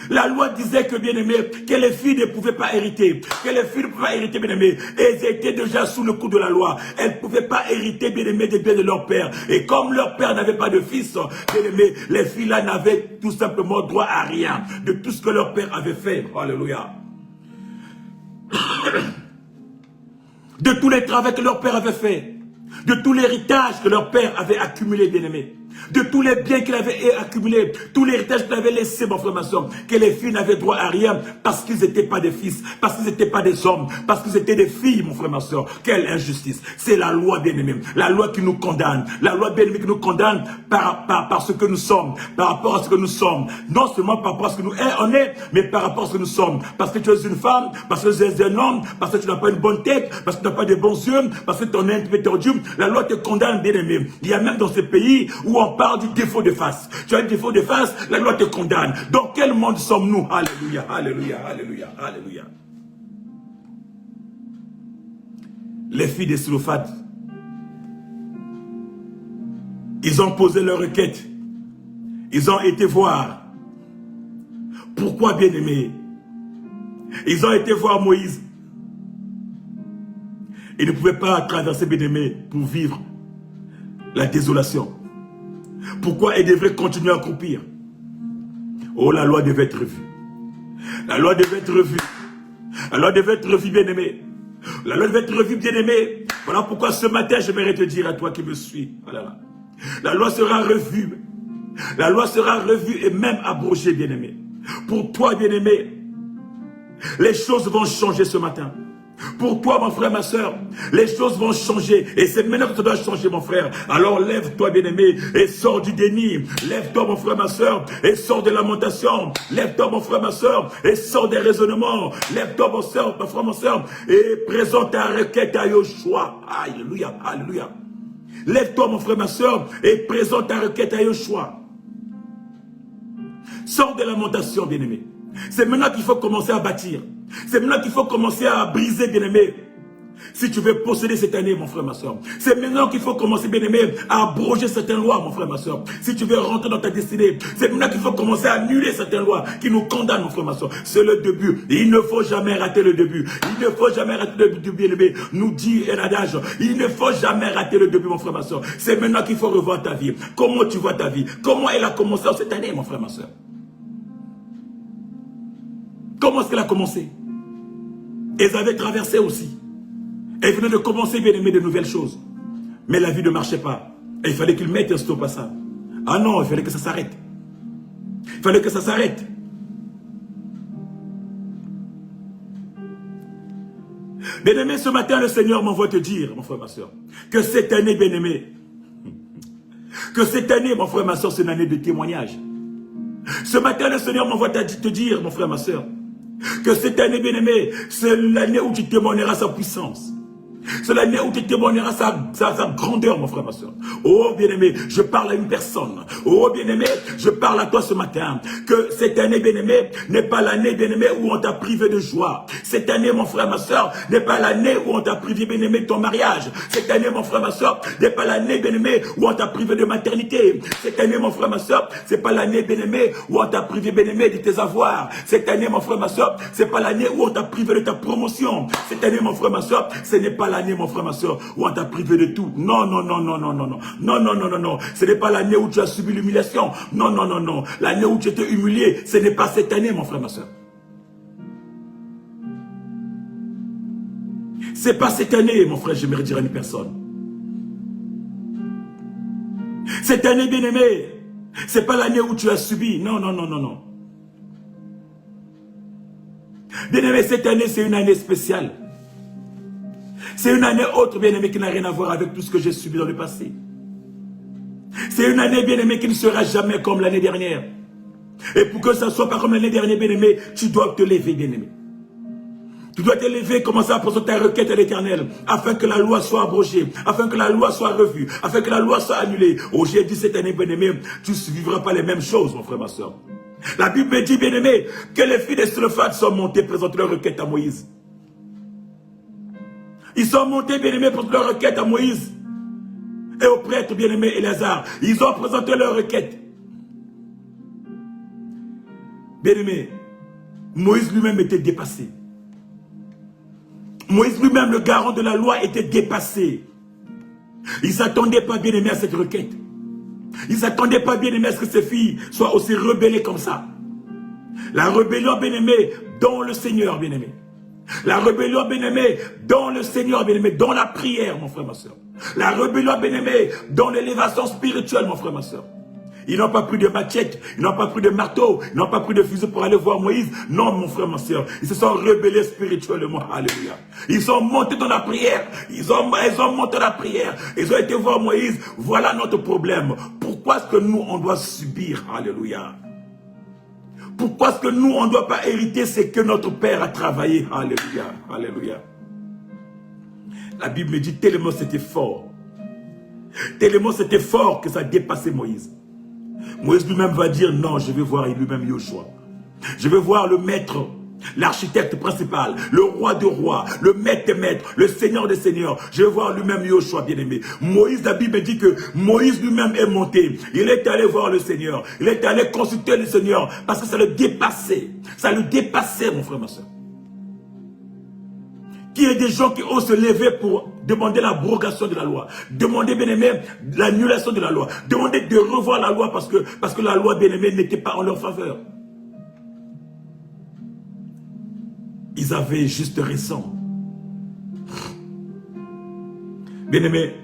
La loi disait que, bien aimé, que les filles ne pouvaient pas hériter. Que les filles ne pouvaient pas hériter, bien aimé. Elles étaient déjà sous le coup de la loi. Elles ne pouvaient pas hériter, bien aimé, des biens de leur père. Et comme leur père n'avait pas de fils, bien aimé, les filles-là n'avaient tout simplement droit à rien de tout ce que leur père avait fait. Alléluia. De tous les travaux que leur père avait fait. De tout l'héritage que leur père avait accumulé, bien aimé. De tous les biens qu'il avait accumulés, tout l'héritage qu'il avait laissé, mon frère, ma soeur, que les filles n'avaient droit à rien parce qu'ils n'étaient pas des fils, parce qu'ils n'étaient pas des hommes, parce qu'ils étaient des filles, mon frère, ma soeur. Quelle injustice. C'est la loi, bien aimé. La loi qui nous condamne. La loi, bien aimé, qui nous condamne par ce que nous sommes, par rapport à ce que nous sommes. Non seulement par rapport à ce que nous on est, mais par rapport à ce que nous sommes. Parce que tu es une femme, parce que tu es un homme, parce que tu n'as pas une bonne tête, parce que tu n'as pas de bons yeux, parce que ton nez est tordu. La loi te condamne, bien aimé. Il y a même dans ce pays où on parle du défaut de face. Tu as un défaut de face, la loi te condamne. Dans quel monde sommes-nous? Alléluia, alléluia, alléluia, alléluia. Les filles de Sélophate, ils ont posé leur requête. Ils ont été voir Pourquoi, bien-aimés? Ils ont été voir Moïse. Ils ne pouvaient pas traverser, bien-aimés, pour vivre la désolation. Pourquoi ils devraient continuer à croupir? Oh, la loi devait être revue. La loi devait être revue. La loi devait être revue, bien-aimé. La loi devait être revue, bien-aimé. Voilà pourquoi ce matin, j'aimerais te dire à toi qui me suis. Voilà. La loi sera revue. La loi sera revue et même abrogée, bien-aimé. Pour toi, bien-aimé, les choses vont changer ce matin. Pour toi, mon frère, ma soeur, les choses vont changer. Et c'est maintenant que ça doit changer, mon frère. Alors lève-toi, bien-aimé, et sors du déni. Lève-toi, mon frère, ma soeur, et sors des lamentations. Lève-toi, mon frère, ma soeur, et sors des raisonnements. Lève-toi, mon frère, ma soeur, et présente ta requête à Yoshua. Alléluia, alléluia. Lève-toi, mon frère, ma soeur, et présente ta requête à Yoshua. Sors des lamentations, bien-aimé. C'est maintenant qu'il faut commencer à bâtir. C'est maintenant qu'il faut commencer à briser, bien-aimé. Si tu veux posséder cette année, mon frère, ma soeur. C'est maintenant qu'il faut commencer, bien-aimé, à abroger certaines lois, mon frère, ma soeur. Si tu veux rentrer dans ta destinée, c'est maintenant qu'il faut commencer à annuler certaines lois qui nous condamnent, mon frère, ma soeur. C'est le début. Il ne faut jamais rater le début. Il ne faut jamais rater le début, bien-aimé. Nous dit un adage. Il ne faut jamais rater le début, mon frère, ma soeur. C'est maintenant qu'il faut revoir ta vie. Comment tu vois ta vie? Comment elle a commencé en cette année, mon frère, ma soeur? Comment est-ce qu'elle a commencé? Elles avaient traversé aussi. Elles venaient de commencer, bien aimé, de nouvelles choses. Mais la vie ne marchait pas. Et il fallait qu'ils mettent un stop à ça. Ah non, il fallait que ça s'arrête. Il fallait que ça s'arrête. Bien aimé, ce matin, le Seigneur m'envoie te dire, mon frère, ma soeur, que cette année, bien aimé, que cette année, mon frère, ma soeur, c'est une année de témoignage. Ce matin, le Seigneur m'envoie te dire, mon frère, ma soeur, que cette année, bien-aimé, c'est l'année où tu témoigneras sa puissance. C'est l'année où tu témoigneras sa grandeur, mon frère, ma soeur. Oh, bien-aimé, je parle à une personne. Oh, bien-aimé, je parle à toi ce matin. Que cette année, bien-aimé, n'est pas l'année, bien-aimé, où on t'a privé de joie. Cette année, mon frère, ma soeur, n'est pas l'année où on t'a privé, bien-aimé, de ton mariage. Cette année, mon frère, ma soeur, n'est pas l'année, bien-aimé, où on t'a privé de maternité. Cette année, mon frère, ma soeur, c'est pas l'année, bien-aimé, où on t'a privé, bien-aimé, de tes avoirs. Cette année, mon frère, ma soeur, c'est pas l'année où on t'a privé de ta promotion. Cette année, mon frère, ma soeur, ce n'est pas l'année, mon frère, ma soeur, où on t'a privé de tout. Non, non, non, non, non, non, non, non, non, non, non, non. Ce n'est pas l'année où tu as subi l'humiliation. Non, non, non, non. L'année où tu étais humilié, ce n'est pas cette année, mon frère, ma soeur. C'est pas cette année, mon frère, j'aimerais dire à une personne. Cette année, bien-aimé, c'est pas l'année où tu as subi. Non, non, non, non, non. Bien-aimé, cette année, c'est une année spéciale. C'est une année autre, bien-aimé, qui n'a rien à voir avec tout ce que j'ai subi dans le passé. C'est une année, bien-aimé, qui ne sera jamais comme l'année dernière. Et pour que ça ne soit pas comme l'année dernière, bien-aimé, tu dois te lever, bien-aimé. Tu dois te lever, commencer à poser ta requête à l'Éternel, afin que la loi soit abrogée, afin que la loi soit revue, afin que la loi soit annulée. Oh, j'ai dit cette année, bien-aimé, tu ne vivras pas les mêmes choses, mon frère, ma soeur. La Bible me dit, bien-aimé, que les filles de Sélophat sont montées présenter leur requête à Moïse. Ils sont montés, bien-aimés, pour leur requête à Moïse et au prêtre, bien-aimé, Éléazar. Ils ont présenté leur requête. Bien-aimé, Moïse lui-même était dépassé. Moïse lui-même, le garant de la loi, était dépassé. Il ne s'attendait pas, bien-aimé, à cette requête. Il ne s'attendait pas, bien-aimé, à ce que ses filles soient aussi rebellées comme ça. La rébellion, bien-aimé, dans le Seigneur, bien-aimé. La rébellion, bien-aimé, dans le Seigneur, bien-aimé, dans la prière, mon frère, ma soeur. La rébellion, bien-aimé, dans l'élévation spirituelle, mon frère, ma soeur. Ils n'ont pas pris de machette, ils n'ont pas pris de marteau, ils n'ont pas pris de fusil pour aller voir Moïse. Non, mon frère, ma soeur, ils se sont rebellés spirituellement. Alléluia. Ils sont montés dans la prière. Ils ont monté dans la prière. Ils ont été voir Moïse. Voilà notre problème. Pourquoi est-ce que nous, on doit subir? Alléluia. Pourquoi est-ce que nous, on ne doit pas hériter ce que notre Père a travaillé? Alléluia, alléluia. La Bible me dit tellement c'était fort. Tellement c'était fort que ça a dépassé Moïse. Moïse lui-même va dire non, je vais voir lui-même Yoshua. Je vais voir le maître l'architecte principal, le roi des rois, le maître des maîtres, le seigneur des seigneurs. Je vais voir lui-même Yoshua, bien-aimé. Moïse, la Bible dit que Moïse lui-même est monté. Il est allé voir le Seigneur. Il est allé consulter le Seigneur parce que ça le dépassait. Ça le dépassait, mon frère, ma soeur. Qu'il y ait des gens qui osent se lever pour demander l'abrogation de la loi. Demander, bien-aimé, l'annulation de la loi. Demander de revoir la loi parce que la loi, bien-aimé, n'était pas en leur faveur. Ils avaient juste raison. Bien-aimé,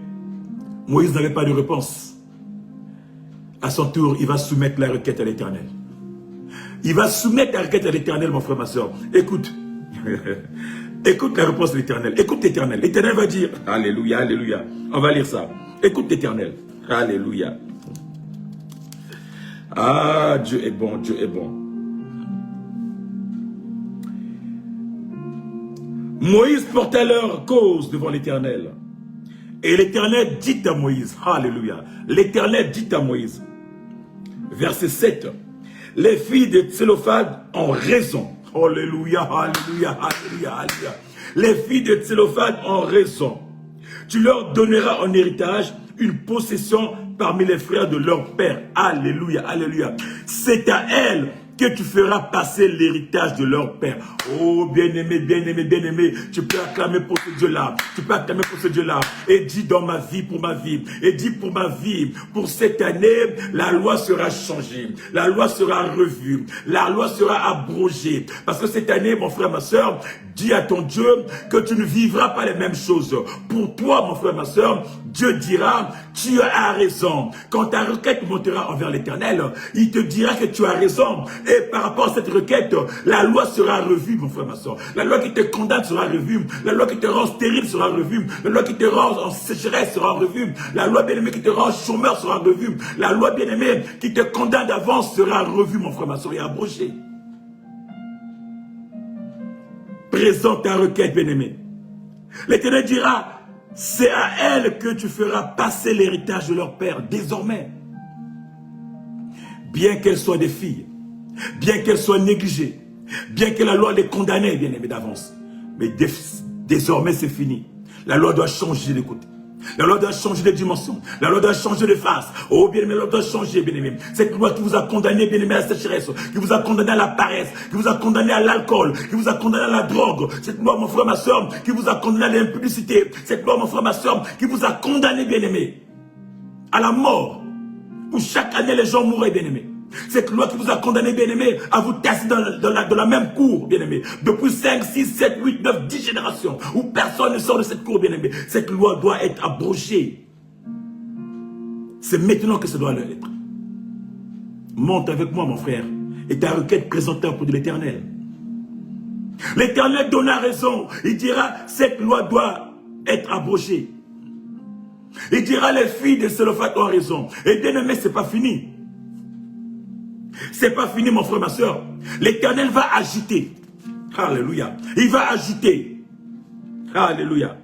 Moïse n'avait pas de réponse. À son tour, il va soumettre la requête à l'Éternel. Il va soumettre la requête à l'Éternel, mon frère, ma soeur. Écoute. Écoute la réponse de l'Éternel. Écoute l'Éternel. L'Éternel va dire, alléluia, alléluia. On va lire ça. Écoute l'Éternel. Alléluia. Ah, Dieu est bon, Dieu est bon. Moïse porta leur cause devant l'Éternel. Et l'Éternel dit à Moïse, alléluia, l'Éternel dit à Moïse, verset 7, les filles de Tsélophad ont raison. Alléluia, alléluia, alléluia, alléluia. Les filles de Tsélophad ont raison. Tu leur donneras en héritage une possession parmi les frères de leur père. Alléluia, alléluia. C'est à elles que tu feras passer l'héritage de leur père. Oh, bien-aimé, bien-aimé, bien-aimé, tu peux acclamer pour ce Dieu-là. Tu peux acclamer pour ce Dieu-là. Et dis dans ma vie, pour ma vie. Et dis pour ma vie, pour cette année, la loi sera changée. La loi sera revue. La loi sera abrogée. Parce que cette année, mon frère, ma soeur, dis à ton Dieu que tu ne vivras pas les mêmes choses. Pour toi, mon frère, ma soeur, Dieu dira, tu as raison. Quand ta requête montera envers l'Éternel, il te dira que tu as raison. Et par rapport à cette requête, la loi sera revue, mon frère, ma soeur. La loi qui te condamne sera revue. La loi qui te rend stérile sera revue. La loi qui te rend en sécheresse sera revue. La loi bien-aimée qui te rend chômeur sera revue. La loi bien-aimée qui te condamne d'avance sera revue, mon frère, ma soeur, et abrogée. Présente ta requête, bien-aimé. L'Éternel dira, c'est à elle que tu feras passer l'héritage de leur père, désormais. Bien qu'elles soient des filles, bien qu'elles soient négligées, bien que la loi les condamnait, bien aimé, d'avance. Mais désormais, c'est fini. La loi doit changer de côté. La loi doit changer de dimension. La loi doit changer de face. Oh, bien aimé, la loi doit changer, bien aimé. Cette loi qui vous a condamné, bien aimé, à la sécheresse, qui vous a condamné à la paresse, qui vous a condamné à l'alcool, qui vous a condamné à la drogue. Cette loi, mon frère, ma soeur, qui vous a condamné à l'impudicité. Cette loi, mon frère, ma soeur, qui vous a condamné, bien aimé, à la mort. Où chaque année, les gens mouraient, bien aimé. Cette loi qui vous a condamné, bien-aimé, à vous tasser dans la même cour, bien-aimé. Depuis 5, 6, 7, 8, 9, 10 générations, où personne ne sort de cette cour, bien-aimé. Cette loi doit être abrogée. C'est maintenant que ça doit l'être. Monte avec moi, mon frère, et ta requête présentée pour de l'Éternel. L'Éternel donna raison. Il dira, cette loi doit être abrogée. Il dira, les filles de Tsélophad ont raison. Et bien-aimé, c'est pas fini. C'est pas fini, mon frère, ma soeur. L'Éternel va agiter. Alléluia. Il va agiter. Alléluia.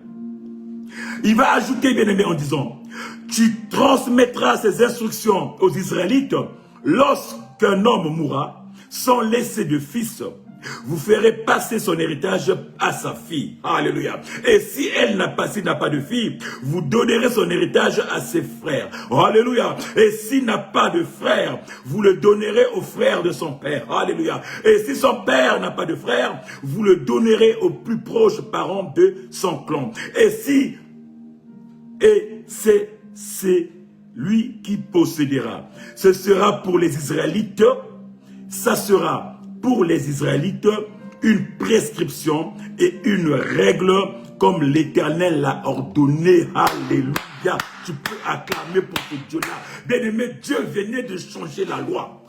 Il va ajouter, bien-aimé, en disant, tu transmettras ces instructions aux Israélites lorsqu'un homme mourra sans laisser de fils. Vous ferez passer son héritage à sa fille. Alléluia. Et si elle n'a pas de fille, vous donnerez son héritage à ses frères. Alléluia. Et s'il n'a pas de frère, vous le donnerez au frère de son père. Alléluia. Et si son père n'a pas de frère, vous le donnerez au plus proche parent de son clan. Et c'est lui qui possédera. Ce sera pour les Israélites, ça sera pour les Israélites une prescription et une règle comme l'Éternel l'a ordonné. Alléluia. Tu peux acclamer pour ce Dieu-là. Bien-aimé, Dieu venait de changer la loi.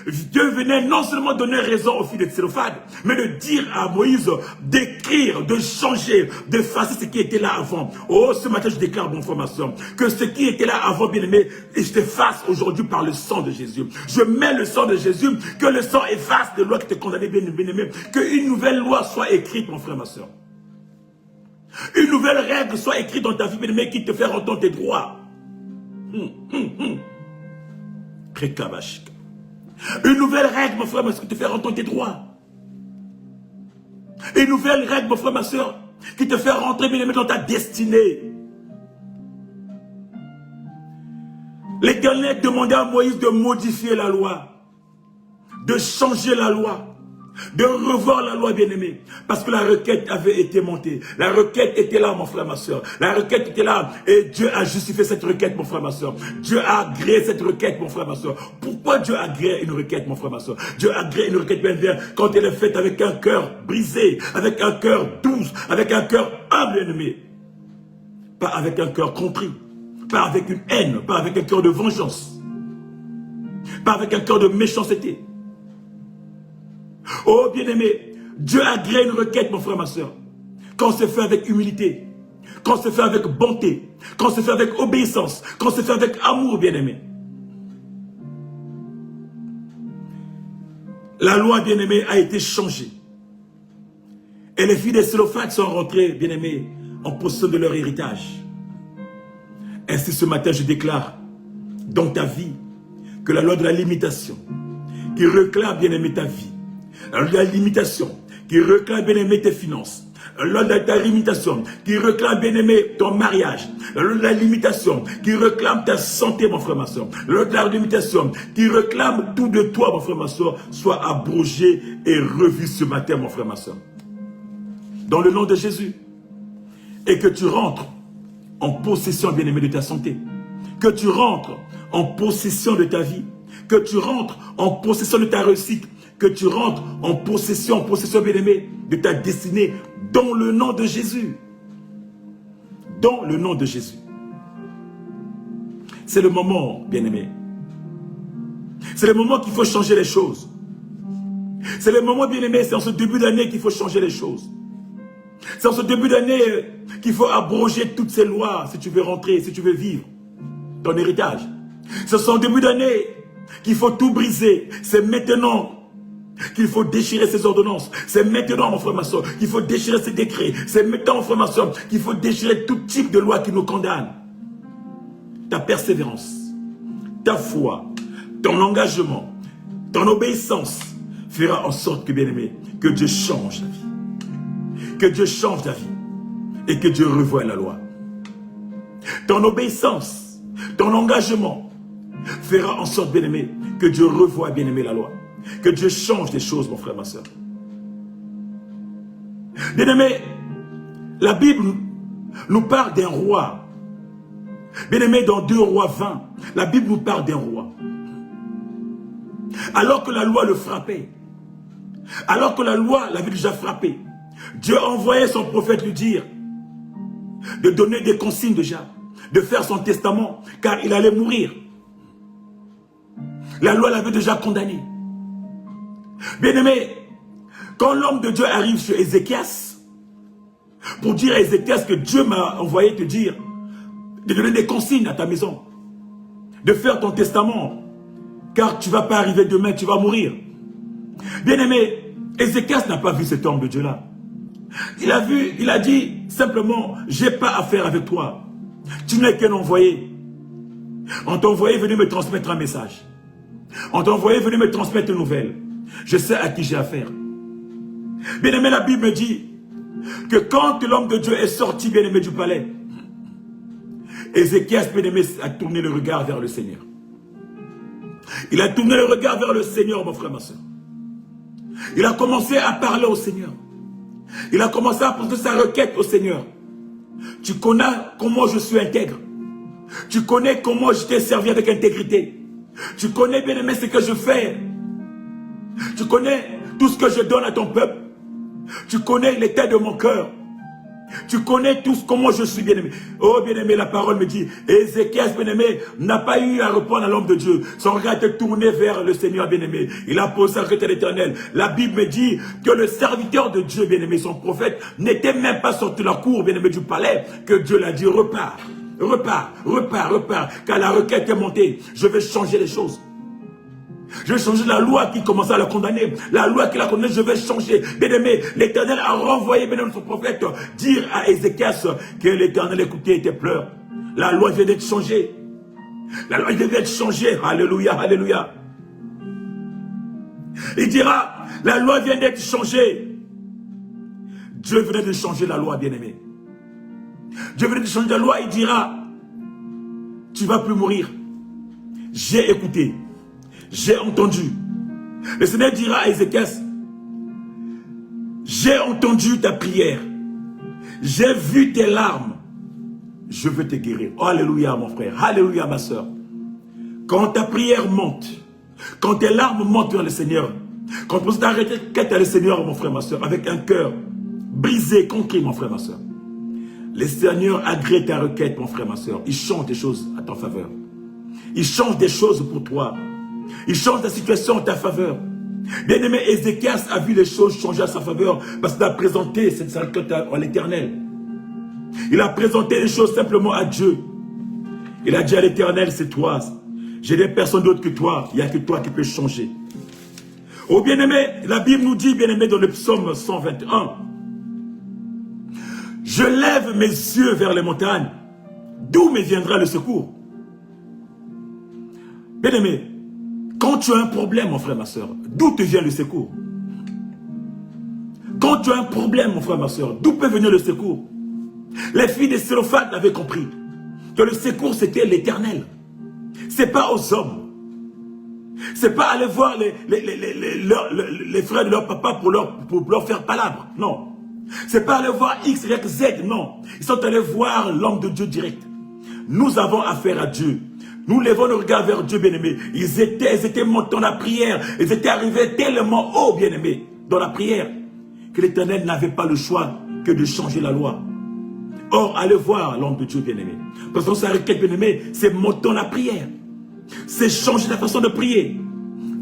Dieu venait non seulement donner raison aux filles de Tsélophad, mais de dire à Moïse d'écrire, de changer, d'effacer ce qui était là avant. Oh, ce matin, je déclare, mon frère, ma soeur, que ce qui était là avant, bien-aimé, s'efface aujourd'hui par le sang de Jésus. Je mets le sang de Jésus, que le sang efface de loi qui te condamnait, bien-aimé, qu'une nouvelle loi soit écrite, mon frère, ma soeur. Une nouvelle règle soit écrite dans ta vie, bien-aimé, qui te fait entendre tes droits. Une nouvelle règle, mon frère, qui te fait entendre tes droits. Une nouvelle règle, mon frère, ma soeur, qui te fait rentrer, bien-aimé, dans ta destinée. L'Éternel demandait à Moïse de modifier la loi, de changer la loi, de revoir la loi, bien-aimé, parce que la requête avait été montée. La requête était là, mon frère, ma soeur. La requête était là, et Dieu a justifié cette requête, mon frère, ma soeur. Dieu a agréé cette requête, mon frère, ma soeur. Pourquoi Dieu agrée une requête, mon frère, ma soeur? Dieu agrée une requête, bien-aimé, quand elle est faite avec un cœur brisé, avec un cœur doux, avec un cœur humble, bien-aimé. Pas avec un cœur contrit, pas avec une haine, pas avec un cœur de vengeance, pas avec un cœur de méchanceté. Oh bien-aimé, Dieu agrée une requête, mon frère, ma soeur, quand c'est fait avec humilité, quand c'est fait avec bonté, quand c'est fait avec obéissance, quand c'est fait avec amour, bien-aimé. La loi, bien-aimé, a été changée. Et les filles des Sélophates sont rentrées, bien-aimé, en possession de leur héritage. Ainsi, ce matin, je déclare dans ta vie que la loi de la limitation qui réclame, bien-aimé, ta vie, la loi de la limitation qui réclame, bien-aimé, tes finances, la loi de la limitation qui réclame, bien-aimé, ton mariage, la loi de la limitation qui réclame ta santé, mon frère, ma soeur, la loi de la limitation qui réclame tout de toi, mon frère, ma soeur, soit abrogée et revue ce matin, mon frère, ma soeur. Dans le nom de Jésus. Et que tu rentres en possession, bien-aimé, de ta santé. Que tu rentres en possession de ta vie. Que tu rentres en possession de ta réussite. Que tu rentres en possession, bien-aimé, de ta destinée. Dans le nom de Jésus. Dans le nom de Jésus. C'est le moment, bien-aimé. C'est le moment qu'il faut changer les choses. C'est le moment, bien-aimé, c'est en ce début d'année qu'il faut changer les choses. C'est en ce début d'année qu'il faut abroger toutes ces lois si tu veux rentrer, si tu veux vivre ton héritage. C'est en début d'année qu'il faut tout briser. C'est maintenant qu'il faut déchirer ces ordonnances. C'est maintenant, mon frère, ma soeur, qu'il faut déchirer ces décrets. C'est maintenant, mon frère, ma soeur, qu'il faut déchirer tout type de loi qui nous condamne. Ta persévérance, ta foi, ton engagement, ton obéissance fera en sorte que, bien-aimé, que Dieu change ta vie. Que Dieu change ta vie et que Dieu revoie la loi. Ton obéissance, ton engagement fera en sorte, bien-aimé, que Dieu revoie, bien-aimé, la loi. Que Dieu change des choses, mon frère, ma soeur. Bien-aimé, la Bible nous parle d'un roi. Bien-aimé, dans 2 Rois 20, la Bible nous parle d'un roi. Alors que la loi le frappait, alors que la loi l'avait déjà frappé, Dieu envoyait son prophète lui dire de donner des consignes déjà, de faire son testament, car il allait mourir. La loi l'avait déjà condamné. Bien-aimé, quand l'homme de Dieu arrive chez Ézéchias, pour dire à Ézéchias que Dieu m'a envoyé te dire de donner des consignes à ta maison, de faire ton testament, car tu ne vas pas arriver demain, tu vas mourir. Bien-aimé, Ézéchias n'a pas vu cet homme de Dieu-là. Il a dit simplement, j'ai pas affaire avec toi. Tu n'es qu'un envoyé. On t'a envoyé venir me transmettre un message. On t'a envoyé venir me transmettre une nouvelle. Je sais à qui j'ai affaire. Bien-aimé, la Bible me dit que quand l'homme de Dieu est sorti, bien-aimé, du palais, Ézéchias, bien-aimé, a tourné le regard vers le Seigneur. Il a tourné le regard vers le Seigneur, mon frère, ma soeur. Il a commencé à parler au Seigneur. Il a commencé à poser sa requête au Seigneur. Tu connais comment je suis intègre. Tu connais comment je t'ai servi avec intégrité. Tu connais, bien-aimé, ce que je fais. Tu connais tout ce que je donne à ton peuple. Tu connais l'état de mon cœur. Tu connais tout comment je suis, bien-aimé. Oh, bien-aimé, la parole me dit, Ézéchias, bien-aimé, n'a pas eu à répondre à l'homme de Dieu. Son regard était tourné vers le Seigneur, bien-aimé. Il a posé sa requête à l'Éternel. La Bible me dit que le serviteur de Dieu, bien-aimé, son prophète, n'était même pas sorti de la cour, bien-aimé, du palais, que Dieu l'a dit, repars, repars, repars, repars, car la requête est montée. Je vais changer les choses. Je vais changer la loi qui commençait à le condamner. La loi qui l'a condamné, je vais changer. Bien-aimé, l'Éternel a renvoyé, bien-aimé, son prophète, dire à Ézéchias que l'Éternel écoutait tes pleurs. La loi vient d'être changée. La loi vient d'être changée. Alléluia, alléluia. Il dira, la loi vient d'être changée. Dieu venait de changer la loi, bien-aimé. Dieu venait de changer la loi, il dira, tu ne vas plus mourir. J'ai écouté, j'ai entendu. Le Seigneur dira à Ézéchias, j'ai entendu ta prière, j'ai vu tes larmes, je veux te guérir. Oh, alléluia mon frère, alléluia ma soeur. Quand ta prière monte, quand tes larmes montent vers le Seigneur, quand tu peux arrêter qu'être le Seigneur mon frère, ma soeur, avec un cœur brisé, conquis mon frère, ma soeur. Le Seigneur agrée ta requête mon frère, ma soeur. Il change des choses à ta faveur. Il change des choses pour toi. Il change ta situation en ta faveur. Bien-aimé, Ézéchias a vu les choses changer à sa faveur parce qu'il a présenté cette requête à l'Éternel. Il a présenté les choses simplement à Dieu. Il a dit à l'Éternel, c'est toi. J'ai des personnes d'autres que toi. Il n'y a que toi qui peux changer. Oh bien-aimé, la Bible nous dit, bien-aimé, dans le psaume 121, je lève mes yeux vers les montagnes. D'où me viendra le secours? Bien-aimé, quand tu as un problème, mon frère, ma soeur, d'où te vient le secours? Quand tu as un problème, mon frère, ma soeur, d'où peut venir le secours? Les filles de Sélophate avaient compris que le secours, c'était l'Éternel. Ce n'est pas aux hommes. Ce n'est pas aller voir les frères de leur papa pour leur faire palabre. Non. Ce n'est pas aller voir X, Y, Z. Non. Ils sont allés voir l'homme de Dieu direct. Nous avons affaire à Dieu. Nous levons le regard vers Dieu, bien-aimé. Ils étaient montés dans la prière. Ils étaient arrivés tellement haut, bien-aimé, dans la prière, que l'Éternel n'avait pas le choix que de changer la loi. Or, allez voir l'homme de Dieu, bien-aimé. Parce que sa requête, bien-aimé, c'est monter dans la prière. C'est changer ta façon de prier.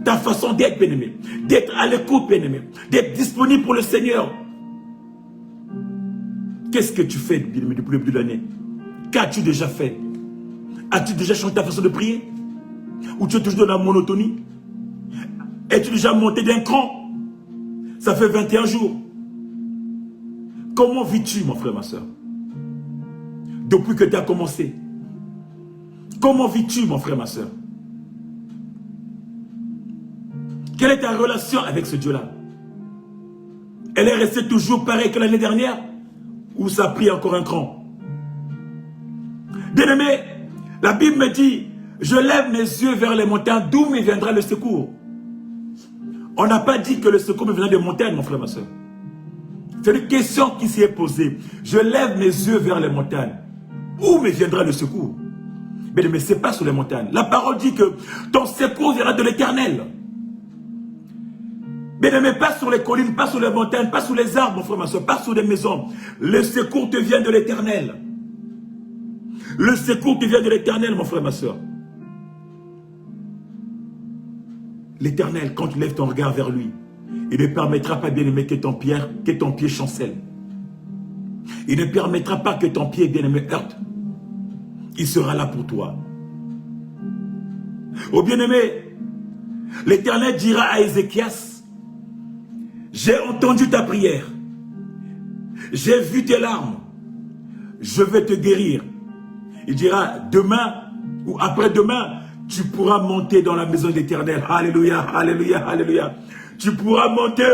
Ta façon d'être, bien-aimé. D'être à l'écoute, bien-aimé. D'être disponible pour le Seigneur. Qu'est-ce que tu fais, bien-aimé, depuis le début de l'année? Qu'as-tu déjà fait? As-tu déjà changé ta façon de prier? Ou tu es toujours dans la monotonie? Es-tu déjà monté d'un cran? Ça fait 21 jours. Comment vis-tu, mon frère, ma soeur? Depuis que tu as commencé. Comment vis-tu, mon frère, ma soeur? Quelle est ta relation avec ce Dieu-là? Elle est restée toujours pareille que l'année dernière? Ou ça a pris encore un cran? Bien-aimé, la Bible me dit, je lève mes yeux vers les montagnes, d'où me viendra le secours? On n'a pas dit que le secours me viendra des montagnes, mon frère, ma soeur. C'est une question qui s'y est posée. Je lève mes yeux vers les montagnes. Où me viendra le secours? Mais ce n'est pas sur les montagnes. La parole dit que ton secours viendra de l'Éternel. Mais pas sur les collines, pas sur les montagnes, pas sur les arbres, mon frère, ma soeur, pas sur les maisons. Le secours te vient de l'Éternel. Le secours te vient de l'Éternel, mon frère, ma soeur. L'Éternel, quand tu lèves ton regard vers lui, il ne permettra pas, bien-aimé, que ton pied chancelle. Il ne permettra pas que ton pied, bien-aimé, heurte. Il sera là pour toi. Oh bien-aimé, l'Éternel dira à Ézéchias, j'ai entendu ta prière, j'ai vu tes larmes, je vais te guérir. Il dira, demain ou après-demain, tu pourras monter dans la maison de l'Éternel. Alléluia, alléluia, alléluia. Tu pourras monter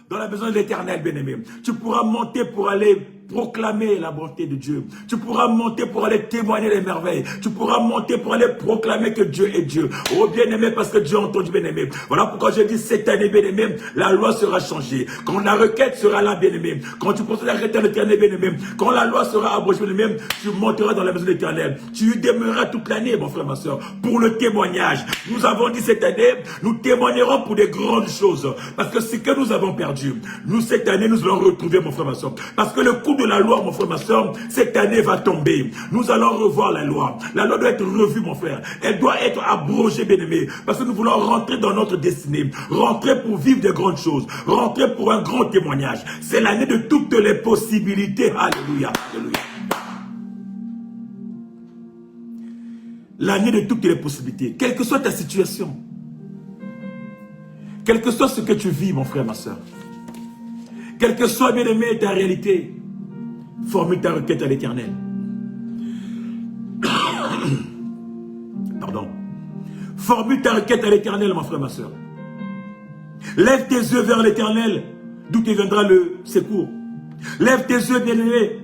dans la maison de l'Éternel, bien-aimé. Tu pourras monter pour aller proclamer la bonté de Dieu. Tu pourras monter pour aller témoigner les merveilles. Tu pourras monter pour aller proclamer que Dieu est Dieu. Oh bien-aimé, parce que Dieu a entendu, bien-aimé. Voilà pourquoi je dis cette année, bien-aimé, la loi sera changée. Quand la requête sera là, bien-aimé. Quand tu penses à la requête de l'Éternel, bien-aimé. Quand la loi sera abrogée, bien-aimé, tu monteras dans la maison de l'Éternel. Tu y demeureras toute l'année, mon frère, ma soeur, pour le témoignage. Nous avons dit cette année, nous témoignerons pour des grandes choses. Parce que ce que nous avons perdu, nous cette année, nous allons retrouver, mon frère, ma soeur. Parce que le coup de la loi, mon frère, ma soeur, cette année va tomber. Nous allons revoir la loi. La loi doit être revue, mon frère. Elle doit être abrogée, bien-aimé. Parce que nous voulons rentrer dans notre destinée. Rentrer pour vivre de grandes choses. Rentrer pour un grand témoignage. C'est l'année de toutes les possibilités. Alléluia. Alléluia. L'année de toutes les possibilités. Quelle que soit ta situation. Quel que soit ce que tu vis, mon frère, ma soeur. Quelle que soit, bien-aimé, ta réalité. Formule ta requête à l'Éternel. Pardon. Formule ta requête à l'Éternel, mon frère, ma soeur. Lève tes yeux vers l'Éternel. d'où te viendra le secours. Lève tes yeux, bien-aimé,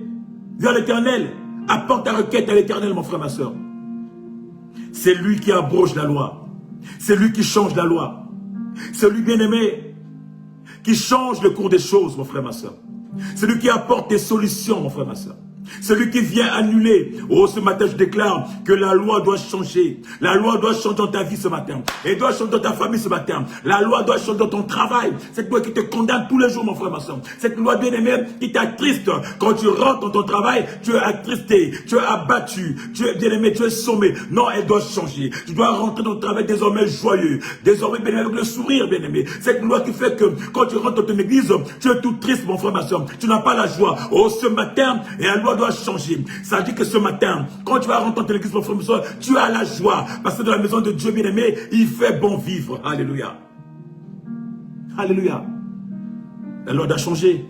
vers l'Éternel. Apporte ta requête à l'Éternel, mon frère, ma soeur. C'est lui qui abroge la loi. C'est lui qui change la loi. C'est lui, bien-aimé, qui change le cours des choses, mon frère, ma soeur. C'est lui qui apporte des solutions, mon frère, ma soeur. Celui qui vient annuler. Oh, ce matin, je déclare que la loi doit changer. La loi doit changer dans ta vie ce matin. Et doit changer dans ta famille ce matin. La loi doit changer dans ton travail. Cette loi qui te condamne tous les jours, mon frère, ma soeur. Cette loi bien-aimée qui t'attriste. Quand tu rentres dans ton travail, tu es attristé, tu es abattu, tu es bien-aimé, tu es sommé. Non, elle doit changer. Tu dois rentrer dans ton travail désormais joyeux. Désormais, bien-aimé, avec le sourire, bien-aimé. Cette loi qui fait que quand tu rentres dans ton église, tu es tout triste, mon frère, ma soeur. Tu n'as pas la joie. Oh, ce matin, et la loi doit changer. Ça dit que ce matin, quand tu vas rentrer dans l'église, mon frère, tu as la joie. Parce que dans la maison de Dieu, bien-aimé, il fait bon vivre. Alléluia. Alléluia. La loi doit changer.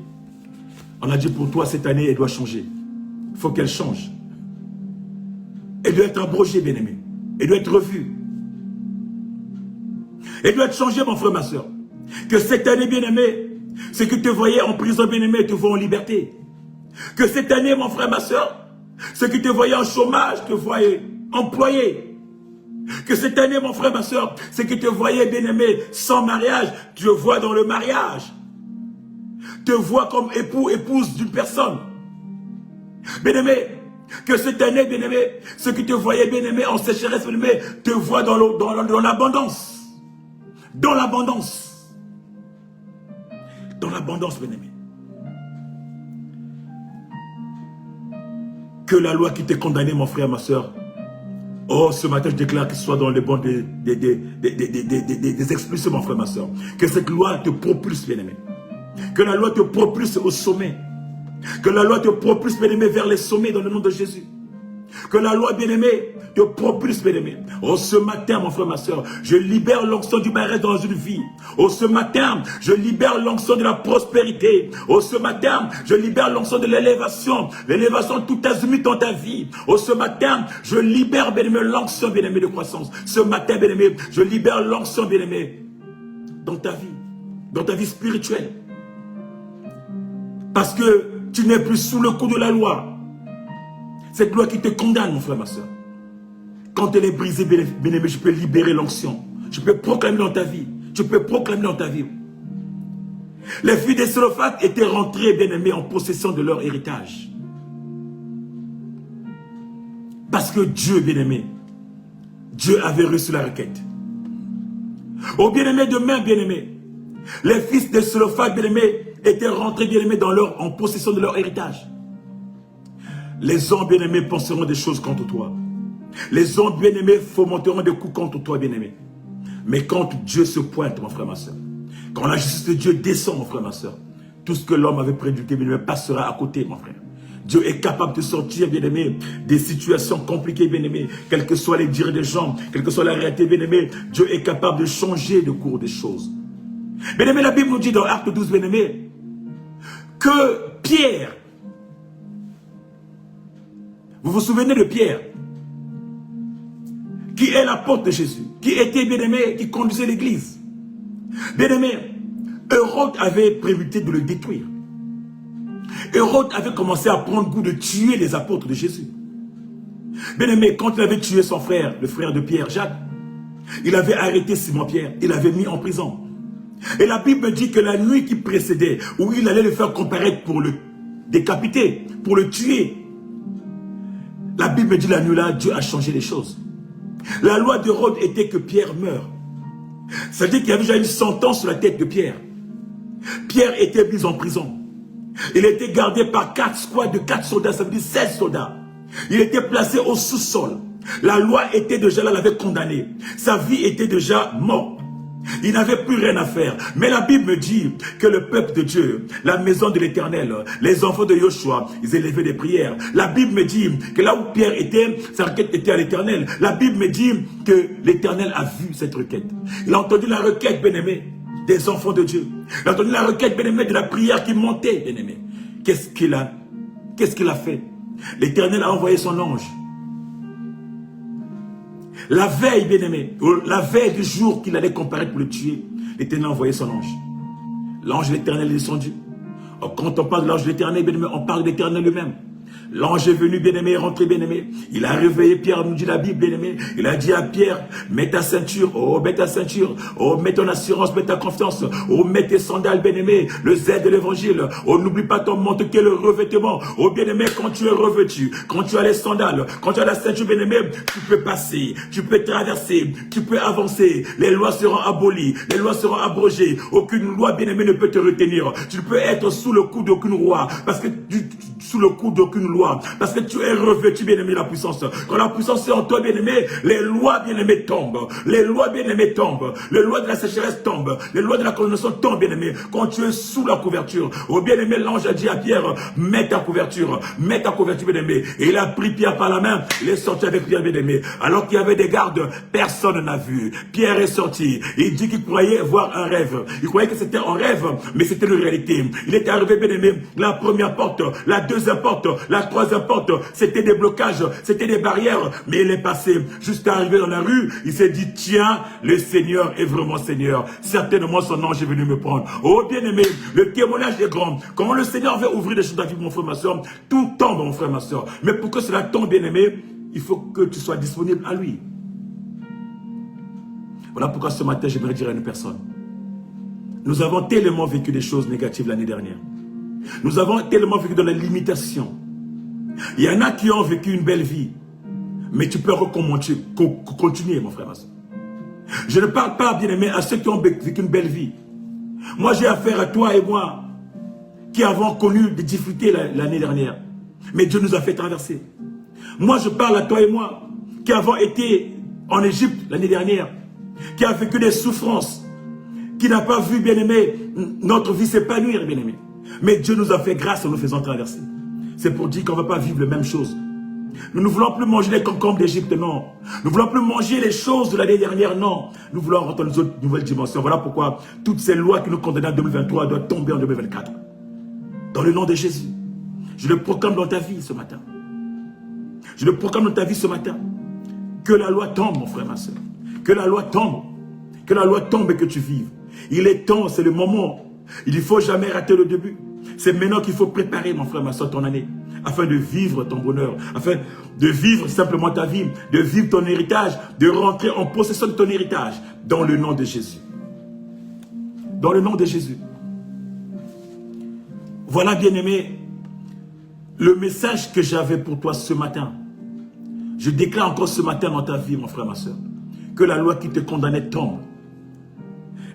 On a dit pour toi, cette année, elle doit changer. Il faut qu'elle change. Elle doit être abrogée, bien-aimé. Elle doit être revue. Elle doit être changée, mon frère, ma soeur. Que cette année, bien-aimé, ce que tu voyais en prison, bien-aimé, te voit en liberté. Que cette année, mon frère, ma soeur, ceux qui te voyaient en chômage, te voyaient employé. Que cette année, mon frère, ma soeur, ceux qui te voyaient, bien-aimé, sans mariage, tu te vois dans le mariage. Te vois comme époux, épouse d'une personne. Bien-aimé, que cette année, bien-aimé, ceux qui te voyaient, bien-aimé, en sécheresse, bien-aimé, te voient dans l'abondance. Dans l'abondance. Dans l'abondance, bien-aimé. Que la loi qui t'est condamnée, mon frère, ma soeur, oh, ce matin, je déclare que ce soit dans les bons des expulsions, mon frère, ma soeur. Que cette loi te propulse, bien-aimé. Que la loi te propulse au sommet. Que la loi te propulse, bien-aimé, vers les sommets dans le nom de Jésus. Que la loi, bien-aimé, te propulse, bien-aimé. Oh, ce matin, mon frère, ma soeur, je libère l'onction du mariage dans une vie. Oh, ce matin, je libère l'onction de la prospérité. Oh, ce matin, je libère l'onction de l'élévation. L'élévation tout azimut dans ta vie. Oh, ce matin, je libère, bien-aimé, l'onction, bien-aimé, de croissance. Ce matin, bien-aimé, je libère l'onction, bien-aimé, dans ta vie spirituelle. Parce que tu n'es plus sous le coup de la loi. Cette loi qui te condamne, mon frère, ma soeur. Quand elle est brisée, bien-aimé, je peux libérer l'onction. Je peux proclamer dans ta vie. Je peux proclamer dans ta vie. Les filles des Sélophates étaient rentrées, bien-aimées, en possession de leur héritage. Parce que Dieu, bien-aimé, Dieu avait reçu la requête. Oh, bien-aimé, demain, bien-aimé, les fils des Sélophates, bien-aimés, étaient rentrés, bien-aimés, en possession de leur héritage. Les hommes bien-aimés penseront des choses contre toi. Les hommes bien-aimés fomenteront des coups contre toi, bien-aimé. Mais quand Dieu se pointe, mon frère, ma soeur, quand la justice de Dieu descend, mon frère, ma soeur, tout ce que l'homme avait prédit, bien-aimé, passera à côté, mon frère. Dieu est capable de sortir, bien-aimé, des situations compliquées, bien-aimé, quels que soient les dires des gens, quelle que soit la réalité, bien-aimé, Dieu est capable de changer le cours des choses. Bien-aimé, la Bible nous dit dans Acte 12, bien-aimé, que Pierre, vous vous souvenez de Pierre, qui est l'apôtre de Jésus, qui était, bien-aimé, qui conduisait l'église. Bien-aimé, Hérode avait prémédité de le détruire. Hérode avait commencé à prendre goût de tuer les apôtres de Jésus. Bien-aimé, quand il avait tué son frère, le frère de Pierre, Jacques, il avait arrêté Simon-Pierre, il l'avait mis en prison. Et la Bible dit que la nuit qui précédait, où il allait le faire comparaître pour le décapiter, pour le tuer, la Bible dit la nuit-là, Dieu a changé les choses. La loi d'Hérode était que Pierre meure. C'est-à-dire qu'il y avait déjà une sentence sur la tête de Pierre. Pierre était mis en prison. Il était gardé par 4 squads de 4 soldats, ça veut dire 16 soldats. Il était placé au sous-sol. La loi était déjà là, l'avait condamné. Sa vie était déjà morte. Il n'avait plus rien à faire. Mais la Bible me dit que le peuple de Dieu, la maison de l'Éternel, les enfants de Joshua, ils élevaient des prières. La Bible me dit que là où Pierre était, sa requête était à l'Éternel. La Bible me dit que l'Éternel a vu cette requête. Il a entendu la requête, bien-aimé, des enfants de Dieu. Il a entendu la requête, bien-aimé, de la prière qui montait, bien-aimé. Qu'est-ce qu'il a fait? L'Éternel a envoyé son ange. La veille, bien-aimé, la veille du jour qu'il allait comparaître pour le tuer, l'Éternel a envoyé son ange. l'ange de l'Éternel est descendu. Quand on parle de l'ange de l'Éternel, bien-aimé, on parle de l'Éternel lui-même. L'ange est venu, bien-aimé, est rentré, bien-aimé. Il a réveillé Pierre, nous dit la Bible, bien-aimé. Il a dit à Pierre, mets ta ceinture, oh, mets ta ceinture, oh, mets ton assurance, mets ta confiance, oh, mets tes sandales, bien-aimé, le zèle de l'évangile, oh, n'oublie pas ton manteau qui est le revêtement, oh, bien-aimé, quand tu es revêtu, quand tu as les sandales, quand tu as la ceinture, bien-aimé, tu peux passer, tu peux traverser, tu peux avancer, les lois seront abolies, les lois seront abrogées, aucune loi, bien-aimé, ne peut te retenir, tu peux être sous le coup d'aucune loi, parce que sous le coup d'aucune loi, parce que tu es revêtu, bien-aimé, la puissance. Quand la puissance est en toi, bien-aimé, les lois, bien-aimé, tombent. Les lois, bien-aimé, tombent. Les lois de la sécheresse tombent. Les lois de la condamnation tombent, bien-aimé. Quand tu es sous la couverture, oh, bien-aimé, l'ange a dit à Pierre, mets ta couverture, bien-aimé. Et il a pris Pierre par la main, il est sorti avec Pierre, bien-aimé. Alors qu'il y avait des gardes, personne n'a vu. Pierre est sorti. Il dit qu'il croyait voir un rêve. Il croyait que c'était un rêve, mais c'était une réalité. Il était arrivé, bien-aimé, la première porte, la deuxième porte, la troisième porte, c'était des blocages, c'était des barrières, mais il est passé jusqu'à arriver dans la rue, il s'est dit, tiens, le Seigneur est vraiment Seigneur, certainement son ange est venu me prendre. Oh bien-aimé, le témoignage est grand, quand le Seigneur veut ouvrir des choses dans ta vie, mon frère, ma soeur, tout tombe, mon frère, ma soeur, mais pour que cela tombe, bien-aimé, il faut que tu sois disponible à lui. Voilà pourquoi ce matin, j'aimerais dire à une personne, nous avons tellement vécu des choses négatives l'année dernière, nous avons tellement vécu dans la limitation. Il y en a qui ont vécu une belle vie, mais tu peux continuer, mon frère, ma soeur. Je ne parle pas, bien-aimé, à ceux qui ont vécu une belle vie. Moi, j'ai affaire à toi et moi, qui avons connu des difficultés l'année dernière. Mais Dieu nous a fait traverser. Moi, je parle à toi et moi, qui avons été en Égypte l'année dernière, qui a vécu des souffrances, qui n'a pas vu, bien-aimé, notre vie s'épanouir, bien-aimé. Mais Dieu nous a fait grâce en nous faisant traverser. C'est pour dire qu'on ne va pas vivre les mêmes choses. Nous ne voulons plus manger les concombres d'Égypte, non. Nous ne voulons plus manger les choses de l'année dernière, non. Nous voulons rentrer dans une nouvelle dimension. Voilà pourquoi toutes ces lois qui nous condamnent en 2023 doivent tomber en 2024. Dans le nom de Jésus. Je le proclame dans ta vie ce matin. Je le proclame dans ta vie ce matin. Que la loi tombe, mon frère, ma soeur. Que la loi tombe. Que la loi tombe et que tu vives. Il est temps, c'est le moment. Il ne faut jamais rater le début. C'est maintenant qu'il faut préparer, mon frère, ma soeur, ton année, afin de vivre ton bonheur, afin de vivre simplement ta vie, de vivre ton héritage, de rentrer en possession de ton héritage, dans le nom de Jésus. Dans le nom de Jésus. Voilà, bien-aimé, le message que j'avais pour toi ce matin. Je déclare encore ce matin dans ta vie, mon frère, ma soeur, que la loi qui te condamnait tombe.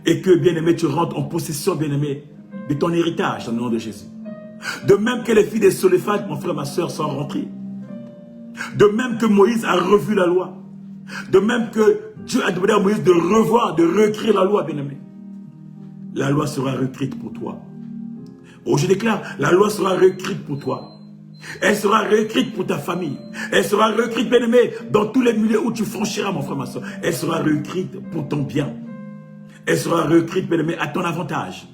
Et que, bien-aimé, tu rentres en possession, bien-aimé, de ton héritage dans le nom de Jésus. De même que les filles des Soléphates, mon frère, ma soeur, sont rentrées. De même que Moïse a revu la loi. De même que Dieu a demandé à Moïse de revoir, de réécrire la loi, bien-aimé. La loi sera réécrite pour toi. Oh, je déclare, la loi sera réécrite pour toi. Elle sera réécrite pour ta famille. Elle sera réécrite, bien-aimé, dans tous les milieux où tu franchiras, mon frère, ma soeur. Elle sera réécrite pour ton bien. Elle sera réécrite, bien-aimé, à ton avantage.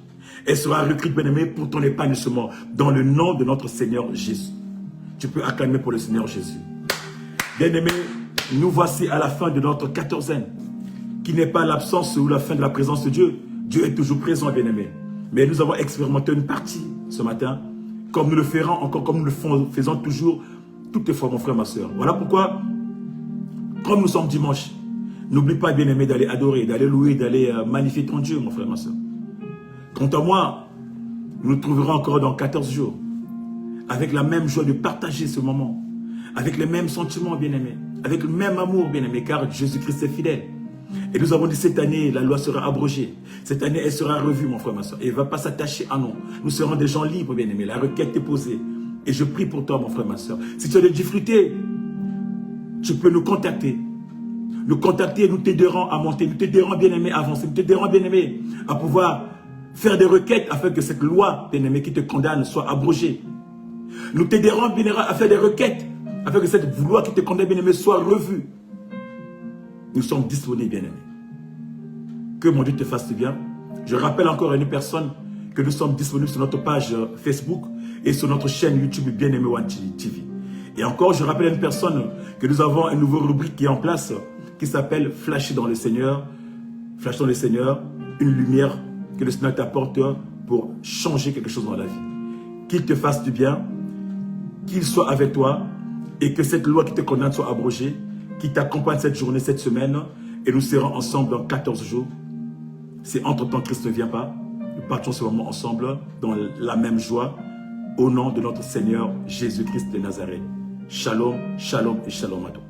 Elle sera réécrite, bien-aimé, pour ton épanouissement, dans le nom de notre Seigneur Jésus. Tu peux acclamer pour le Seigneur Jésus. Bien-aimé, nous voici à la fin de notre quatorzaine, qui n'est pas l'absence ou la fin de la présence de Dieu. Dieu est toujours présent, bien-aimé. Mais nous avons expérimenté une partie ce matin, comme nous le ferons encore, comme nous le faisons toujours, toutes les fois, mon frère, ma soeur. Voilà pourquoi, comme nous sommes dimanche, n'oublie pas, bien-aimé, d'aller adorer, d'aller louer, d'aller magnifier ton Dieu, mon frère, ma soeur. Quant à moi, nous nous trouverons encore dans 14 jours, avec la même joie de partager ce moment, avec les mêmes sentiments, bien-aimés, avec le même amour, bien-aimé, car Jésus-Christ est fidèle. Et nous avons dit, cette année, la loi sera abrogée. Cette année, elle sera revue, mon frère, ma soeur. Et elle ne va pas s'attacher à nous. Nous serons des gens libres, bien-aimés. La requête est posée. Et je prie pour toi, mon frère, ma soeur. Si tu as des difficultés, tu peux nous contacter. Nous contacter, nous t'aiderons à monter. Nous t'aiderons, bien-aimé, à avancer. Nous t'aiderons, bien-aimé, à pouvoir faire des requêtes afin que cette loi, bien-aimé, qui te condamne soit abrogée. Nous t'aiderons, bien-aimé, à faire des requêtes afin que cette loi qui te condamne, bien-aimé, soit revue. Nous sommes disponibles, bien-aimés. Que mon Dieu te fasse du bien. Je rappelle encore à une personne que nous sommes disponibles sur notre page Facebook et sur notre chaîne YouTube Bien-Aimé One TV. Et encore, je rappelle à une personne que nous avons une nouvelle rubrique qui est en place qui s'appelle Flasher dans le Seigneur. Flasher dans le Seigneur, une lumière que le Seigneur t'apporte pour changer quelque chose dans la vie. Qu'il te fasse du bien, qu'il soit avec toi et que cette loi qui te condamne soit abrogée, qui t'accompagne cette journée, cette semaine, et nous serons ensemble dans 14 jours. Si entre-temps Christ ne vient pas, nous partons ce moment ensemble dans la même joie, au nom de notre Seigneur Jésus-Christ de Nazareth. Shalom, shalom et shalom à tous.